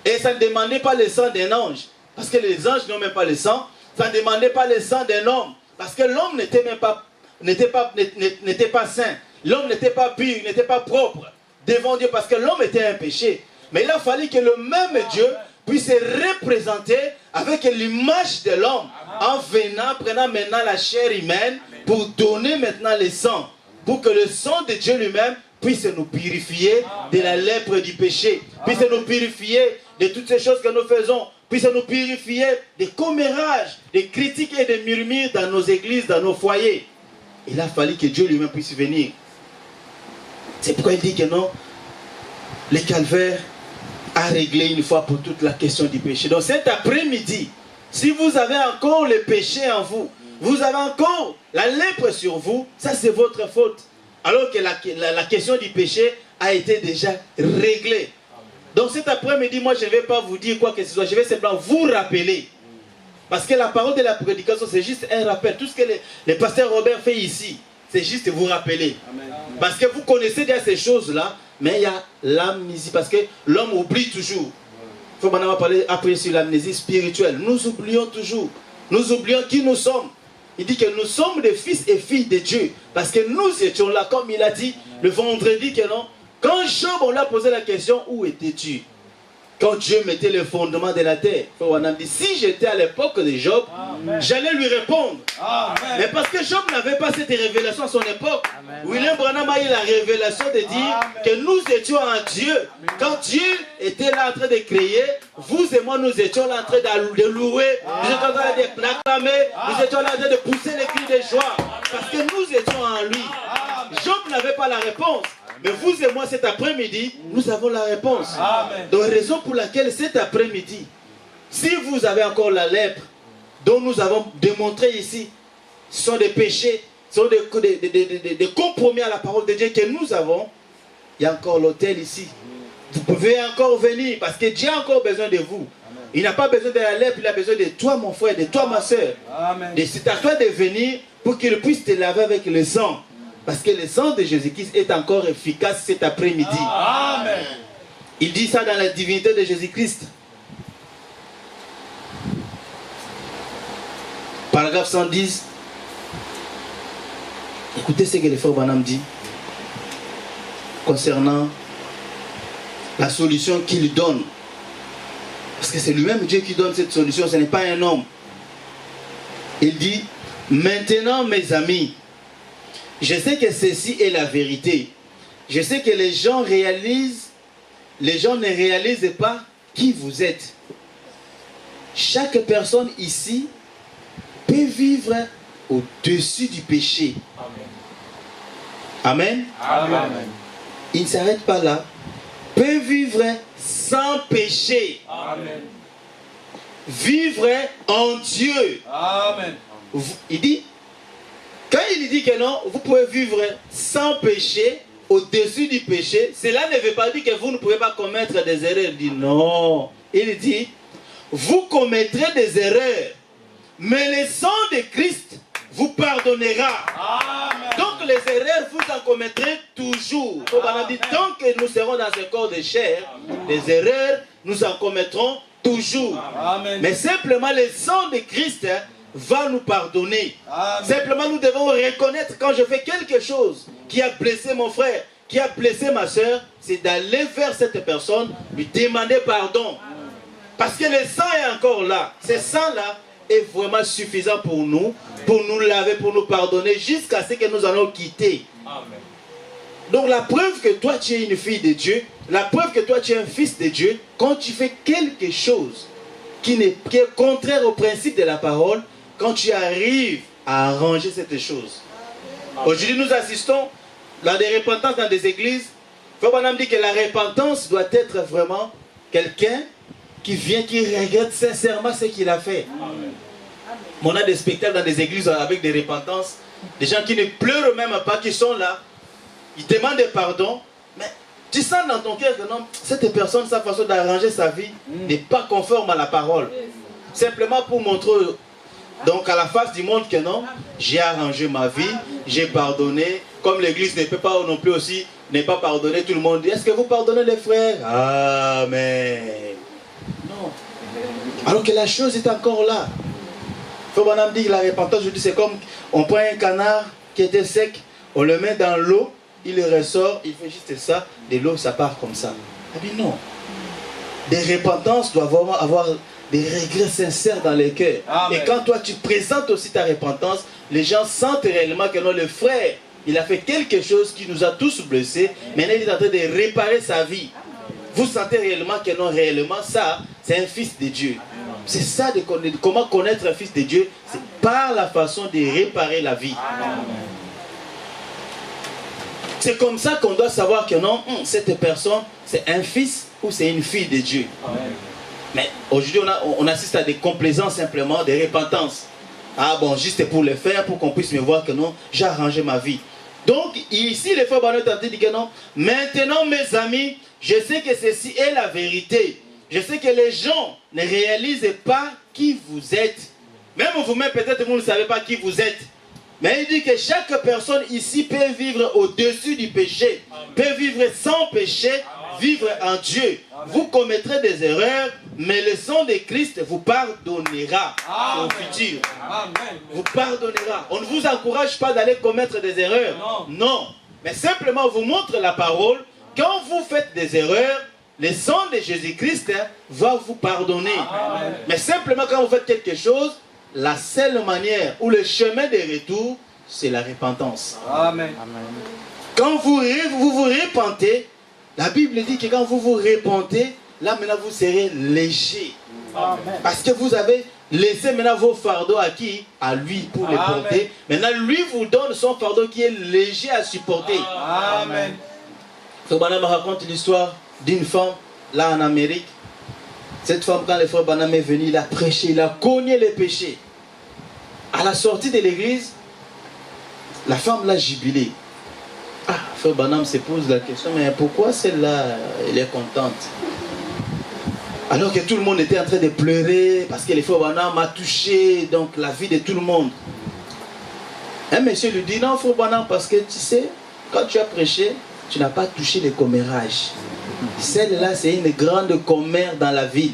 Et ça ne demandait pas le sang d'un ange. Parce que les anges n'ont même pas le sang. Ça ne demandait pas le sang d'un homme. Parce que l'homme n'était pas saint. L'homme n'était pas pur, n'était pas propre devant Dieu. Parce que l'homme était un péché. Mais il a fallu que le même Dieu puisse se représenter avec l'image de l'homme. En venant, prenant maintenant la chair humaine pour donner maintenant le sang. Pour que le sang de Dieu lui-même puisse nous purifier de la lèpre du péché. Puisse nous purifier de toutes ces choses que nous faisons. Puisse nous purifier des commérages, des critiques et des murmures dans nos églises, dans nos foyers. Il a fallu que Dieu lui-même puisse venir. C'est pourquoi il dit que non, le calvaire a réglé une fois pour toute la question du péché. Donc cet après-midi, si vous avez encore le péché en vous, vous avez encore la lèpre sur vous, ça c'est votre faute. Alors que la question du péché a été déjà réglée. Donc cet après-midi, moi je ne vais pas vous dire quoi que ce soit, je vais simplement vous rappeler. Parce que la parole de la prédication, c'est juste un rappel. Tout ce que le pasteur Robert fait ici, c'est juste vous rappeler. Amen. Parce que vous connaissez déjà ces choses-là, mais il y a l'amnésie. Parce que l'homme oublie toujours. Il faut maintenant parler après sur l'amnésie spirituelle. Nous oublions toujours. Nous oublions qui nous sommes. Il dit que nous sommes des fils et filles de Dieu. Parce que nous étions là, comme il a dit le vendredi que non. Quand Job, on lui a posé la question, où étais-tu? Quand Dieu mettait le fondement de la terre. On a dit, si j'étais à l'époque de Job, j'allais lui répondre. Amen. Mais parce que Job n'avait pas cette révélation à son époque. Amen. William Branham a eu la révélation de dire que nous étions en Dieu. Amen. Quand Dieu était là en train de créer, vous et moi, nous étions là en train de louer, nous étions en train de proclamer, nous étions là en train de pousser les cris de joie. Parce que nous étions en lui. Job n'avait pas la réponse. Mais vous et moi, cet après-midi, nous avons la réponse. Amen. Donc, raison pour laquelle cet après-midi, si vous avez encore la lèpre, dont nous avons démontré ici, ce sont des péchés, ce sont des compromis à la parole de Dieu que nous avons, il y a encore l'autel ici. Vous pouvez encore venir, parce que Dieu a encore besoin de vous. Amen. Il n'a pas besoin de la lèpre, il a besoin de toi, mon frère, de toi, ma soeur. C'est à toi de venir pour qu'il puisse te laver avec le sang. Parce que le sang de Jésus-Christ est encore efficace cet après-midi. Amen. Il dit ça dans la divinité de Jésus-Christ. Paragraphe 110. Écoutez ce que le frère Branham dit concernant la solution qu'il donne. Parce que c'est lui-même Dieu qui donne cette solution, ce n'est pas un homme. Il dit, maintenant mes amis, je sais que ceci est la vérité. Je sais que les gens ne réalisent pas qui vous êtes. Chaque personne ici peut vivre au-dessus du péché. Amen. Amen. Amen. Il ne s'arrête pas là. Peut vivre sans péché. Amen. Vivre en Dieu. Amen. Il dit, quand il dit que non, vous pouvez vivre sans péché, au-dessus du péché, cela ne veut pas dire que vous ne pouvez pas commettre des erreurs. Il dit non. Il dit, vous commettrez des erreurs, mais le sang de Christ vous pardonnera. Amen. Donc les erreurs, vous en commettrez toujours. On a dit, tant que nous serons dans ce corps de chair, les erreurs, nous en commettrons toujours. Amen. Mais simplement le sang de Christ va nous pardonner. Amen. Simplement nous devons reconnaître quand je fais quelque chose qui a blessé mon frère, qui a blessé ma soeur, c'est d'aller vers cette personne, lui demander pardon. Parce que le sang est encore là. Ce sang-là est vraiment suffisant pour nous laver, pour nous pardonner, jusqu'à ce que nous allons quitter. Amen. Donc la preuve que toi tu es une fille de Dieu, la preuve que toi tu es un fils de Dieu, quand tu fais quelque chose qui est contraire au principe de la parole, quand tu arrives à arranger cette chose. Aujourd'hui nous assistons à des repentances dans des églises. Frère dit que la repentance doit être vraiment quelqu'un qui vient, qui regrette sincèrement ce qu'il a fait. Amen. Mais on a des spectacles dans des églises avec des repentances, des gens qui ne pleurent même pas, qui sont là, ils demandent pardon, mais tu sens dans ton cœur que non, cette personne, sa façon d'arranger sa vie n'est pas conforme à la parole. Simplement pour montrer donc à la face du monde que non, j'ai arrangé ma vie, j'ai pardonné, comme l'église ne peut pas non plus aussi, ne pas pardonner, tout le monde dit, est-ce que vous pardonnez les frères? Amen. Non. Alors que la chose est encore là. Frère Branham dit que la repentance, je dis, c'est comme on prend un canard qui était sec, on le met dans l'eau, il ressort, il fait juste ça, de l'eau ça part comme ça. Ah bien non. Des repentances doivent avoir des regrets sincères dans les cœurs. Amen. Et quand toi tu présentes aussi ta repentance, les gens sentent réellement que non, le frère, il a fait quelque chose qui nous a tous blessés. Maintenant il est en train de réparer sa vie. Vous sentez réellement que non, réellement ça, c'est un fils de Dieu. C'est ça, comment connaître un fils de Dieu, c'est par la façon de réparer la vie. C'est comme ça qu'on doit savoir que non, cette personne, c'est un fils ou c'est une fille de Dieu. Mais aujourd'hui, on assiste à des complaisances simplement, des repentances. Ah bon, juste pour le faire, pour qu'on puisse me voir que non, j'ai arrangé ma vie. Donc, ici, les frères Branham dit que non, maintenant mes amis, je sais que ceci est la vérité. Je sais que les gens ne réalisent pas qui vous êtes. Même vous-même, peut-être vous ne savez pas qui vous êtes. Mais il dit que chaque personne ici peut vivre au-dessus du péché, peut vivre sans péché, vivre en Dieu. Vous commettrez des erreurs, mais le sang de Christ vous pardonnera au futur. Vous pardonnera. On ne vous encourage pas d'aller commettre des erreurs. Non. Mais simplement vous montre la parole. Quand vous faites des erreurs, le sang de Jésus-Christ va vous pardonner. Mais simplement quand vous faites quelque chose, la seule manière ou le chemin de retour, c'est la repentance. Amen. Quand vous vous repentez, la Bible dit que quand vous vous repentez, là maintenant vous serez léger. Amen. Parce que vous avez laissé maintenant vos fardeaux à qui? À lui pour les porter. Maintenant lui vous donne son fardeau qui est léger à supporter. Amen. Frère Branham raconte l'histoire d'une femme là en Amérique. Cette femme, quand le frère Branham est venu, il a prêché, il a cogné les péchés. À la sortie de l'église, la femme l'a jubilé. Ah, frère Branham se pose la question, mais pourquoi celle-là, elle est contente? Alors que tout le monde était en train de pleurer, parce que le frère Branham a touché donc, la vie de tout le monde. Un monsieur lui dit, non, frère Branham, parce que tu sais, quand tu as prêché, tu n'as pas touché les commérages. Celle-là, c'est une grande commère dans la ville.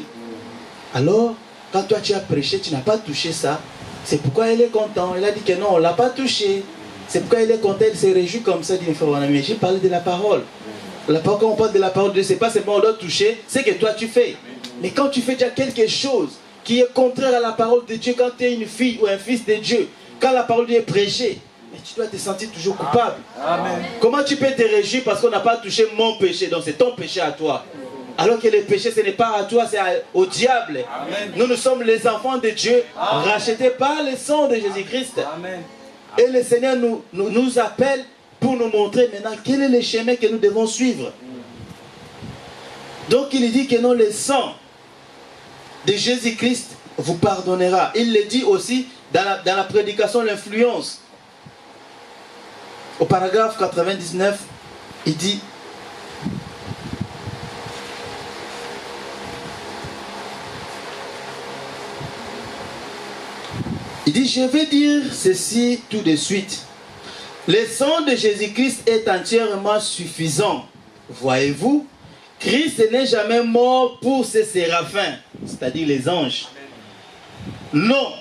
Alors, quand toi tu as prêché, tu n'as pas touché ça. C'est pourquoi elle est contente. Elle a dit que non, on ne l'a pas touché. C'est pourquoi elle est contente, elle se réjouit comme ça. Dit, mais j'ai parlé de la parole. La parole, quand on parle de la parole de Dieu, c'est pas seulement on doit toucher, c'est que toi tu fais. Mais quand tu fais déjà quelque chose qui est contraire à la parole de Dieu, quand tu es une fille ou un fils de Dieu, quand la parole de Dieu est prêchée, mais tu dois te sentir toujours coupable. Amen. Comment tu peux te réjouir parce qu'on n'a pas touché mon péché? Donc c'est ton péché à toi. Alors que le péché, ce n'est pas à toi, c'est au diable. Amen. Nous sommes les enfants de Dieu, rachetés par le sang de Jésus-Christ. Et le Seigneur nous appelle pour nous montrer maintenant quel est le chemin que nous devons suivre. Donc il dit que non, le sang de Jésus-Christ vous pardonnera. Il le dit aussi dans la prédication, l'influence. Au paragraphe 99, il dit, je vais dire ceci tout de suite. Le sang de Jésus-Christ est entièrement suffisant. Voyez-vous, Christ n'est jamais mort pour ses séraphins, c'est-à-dire les anges. Non,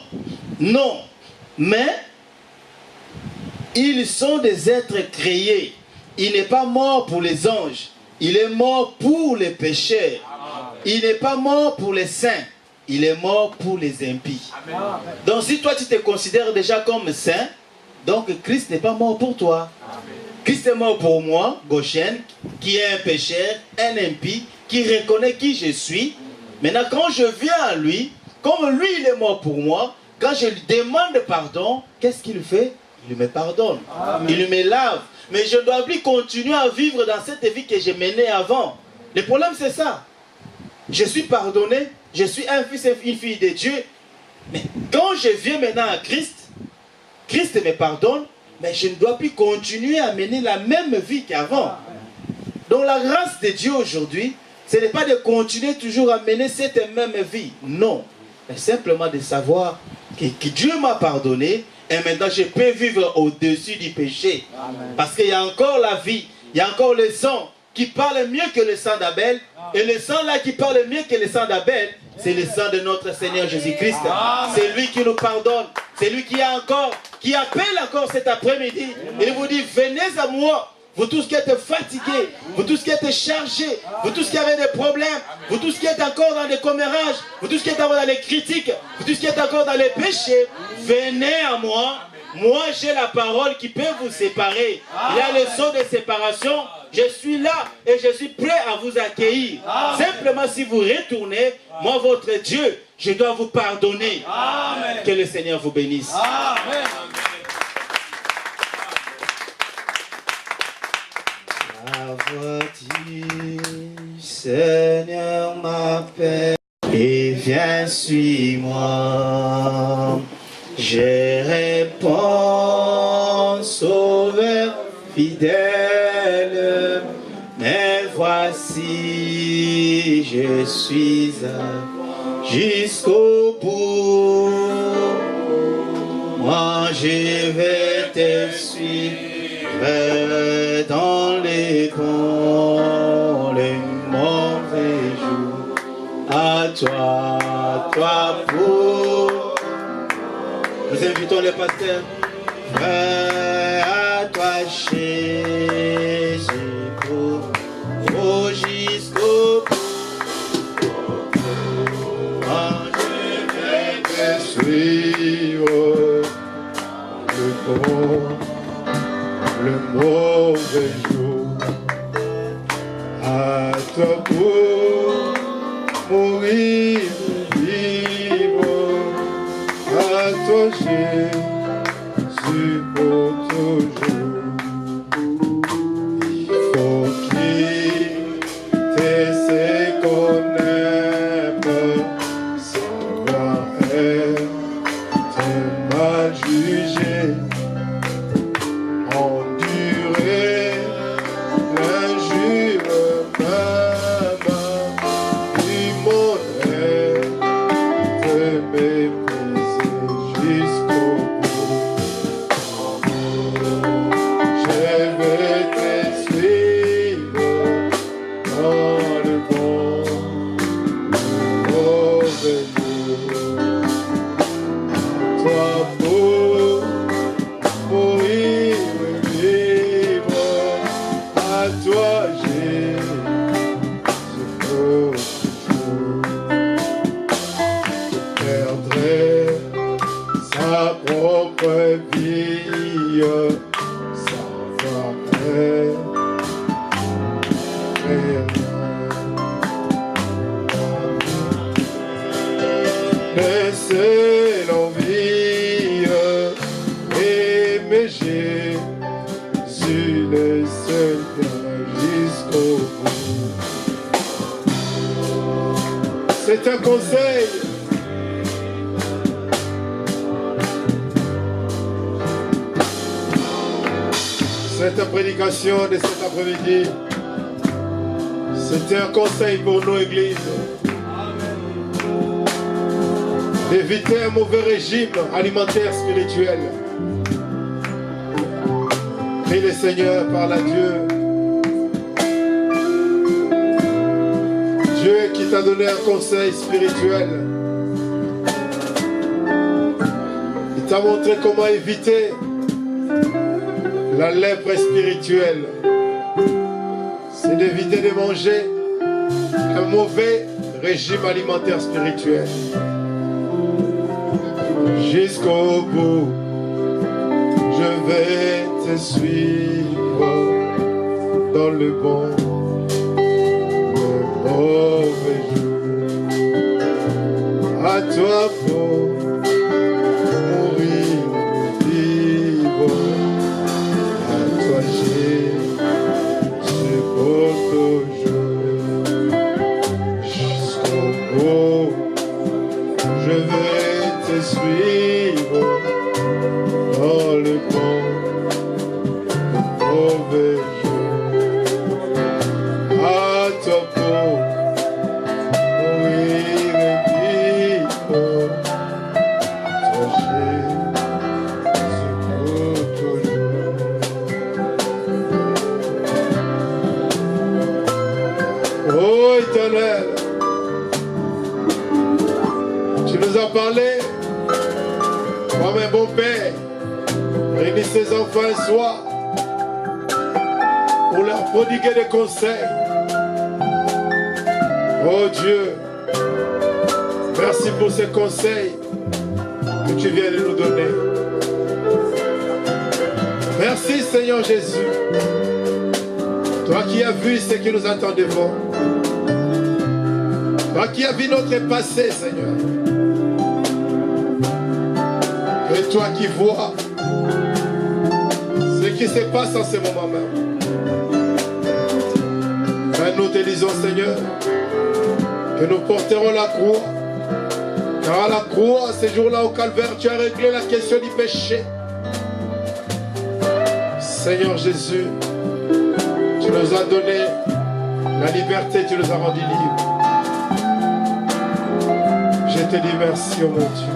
non, mais ils sont des êtres créés. Il n'est pas mort pour les anges. Il est mort pour les pécheurs. Il n'est pas mort pour les saints. Il est mort pour les impies. Amen. Donc si toi tu te considères déjà comme saint, donc Christ n'est pas mort pour toi. Amen. Christ est mort pour moi, Goshen, qui est un pécheur, un impie, qui reconnaît qui je suis. Maintenant quand je viens à lui, comme lui il est mort pour moi, quand je lui demande pardon, qu'est-ce qu'il fait? Il me pardonne. Amen. Il me lave. Mais je ne dois plus continuer à vivre dans cette vie que j'ai menée avant. Le problème c'est ça. Je suis pardonné. Je suis un fils et une fille de Dieu. Mais quand je viens maintenant à Christ, Christ me pardonne, mais je ne dois plus continuer à mener la même vie qu'avant. Donc la grâce de Dieu aujourd'hui, ce n'est pas de continuer toujours à mener cette même vie. Non. Mais simplement de savoir que Dieu m'a pardonné et maintenant je peux vivre au-dessus du péché. Amen. Parce qu'il y a encore la vie, il y a encore le sang qui parle mieux que le sang d'Abel. Et le sang là qui parle mieux que le sang d'Abel, c'est le sang de notre Seigneur Jésus-Christ. C'est lui qui nous pardonne. C'est lui qui appelle encore cet après-midi. Il vous dit, venez à moi. Vous tous qui êtes fatigués, vous tous qui êtes chargés, vous tous qui avez des problèmes, vous tous qui êtes encore dans les commérages, vous tous qui êtes encore dans les critiques, vous tous qui êtes encore dans les péchés, venez à moi. Moi, j'ai la parole qui peut vous séparer. Il y a le son de séparation. Je suis là et je suis prêt à vous accueillir. Simplement, si vous retournez, moi, votre Dieu, je dois vous pardonner. Amen. Que le Seigneur vous bénisse. Amen. La voix du Seigneur m'appelle et viens, suis-moi. Je réponds, sauveur fidèle, mais voici, je suis jusqu'au bout. Moi, je vais te suivre dans les bons, les mauvais jours. À toi pour. Nous invitons les pasteurs. À toi, Jésus, pour jusqu'au bout. Moi, je vais te suivre, le bon, le mauvais jour. À toi pour mourir, vivre. À toi, Jésus, pour toujours. Il faut qu'il te sait connaître, savoir être mal jugé, endurer l'injure même du monde, te mépriser jusqu'au bout. Je vais te suivre dans le bon, le mauvais jour. Toi pour mourir et vivre, à toi Jésus pour toujours. Perdrait sa propre vie, savoir laisser l'envie, aimer Jésus, le seul bien jusqu'au bout. C'est un conseil. Cette prédication de cet après-midi, c'était un conseil pour nos églises. D'éviter un mauvais régime alimentaire spirituel. Prie le Seigneur, parle à Dieu. Dieu qui t'a donné un conseil spirituel. Il t'a montré comment éviter la lèpre spirituelle. C'est d'éviter de manger un mauvais régime alimentaire spirituel. Jusqu'au bout, je vais te suivre dans le bon, le mauvais jour. À toi pour mourir, vivre. À toi Jésus pour toujours. Jusqu'au bout, je vais te suivre. vivre dans le camp de mauvais jours. À toi pour mourir et vivre, toi Jésus pour toujours. Oh Éternel, tu nous as parlé comme un bon père, réunit ses enfants un soir pour leur prodiguer des conseils. Oh Dieu, merci pour ces conseils que tu viens de nous donner. Merci Seigneur Jésus, toi qui as vu ce que nous attend devant, toi qui as vu notre passé Seigneur, et toi qui vois ce qui se passe en ce moment même. Mais nous te disons Seigneur que nous porterons la croix, car à la croix, ce jour-là au calvaire, tu as réglé la question du péché. Seigneur Jésus, tu nous as donné la liberté, tu nous as rendu libres. Je te dis merci, oh mon Dieu.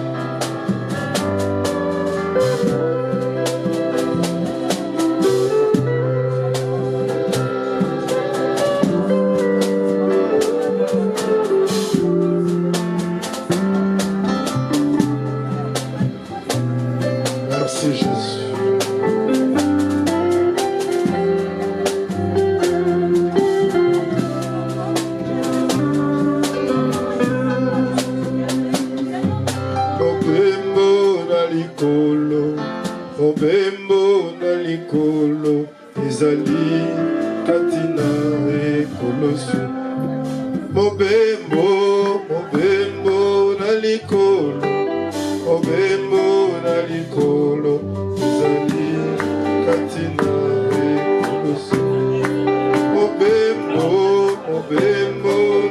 Merci Jésus. Mobembo na likolo ezali katina ekolosu. Mobembo na likolo, mobembo na likolo ezali katina ekolosu. Mobembo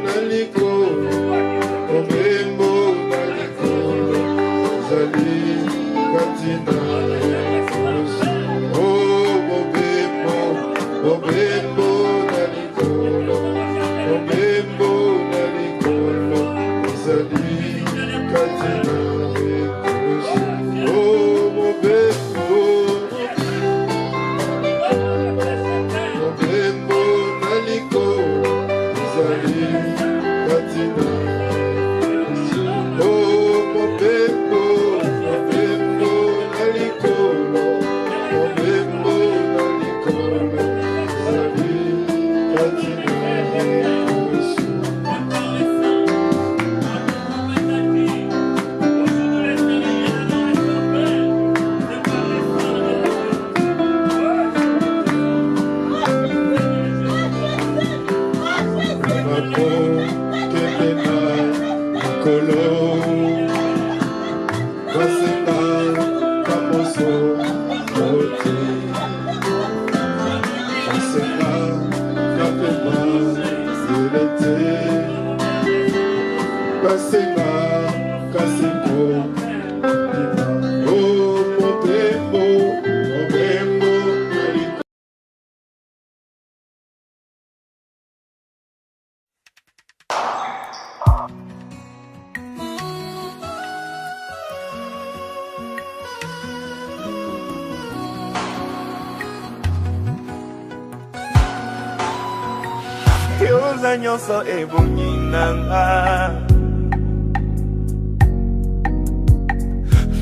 na likolo, mobembo na likolo ezali katina. Mobembo na likolo, mobembo na likolo, ezali katina ekolosu. Oh mobembo na likolo, ezali katina ekolosu. Oh mobembo na likolo, mobembo na likolo. Yoza nyonso ebongi nanga,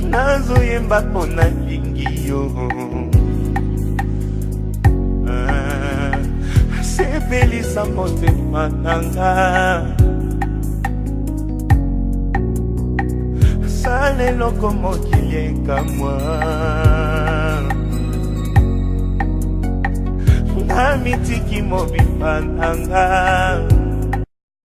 nazoyemba mpo nalingi yo. Sepelisa motema nanga, sala eloko mokili ekamwa. Namitiki mobimba nanga,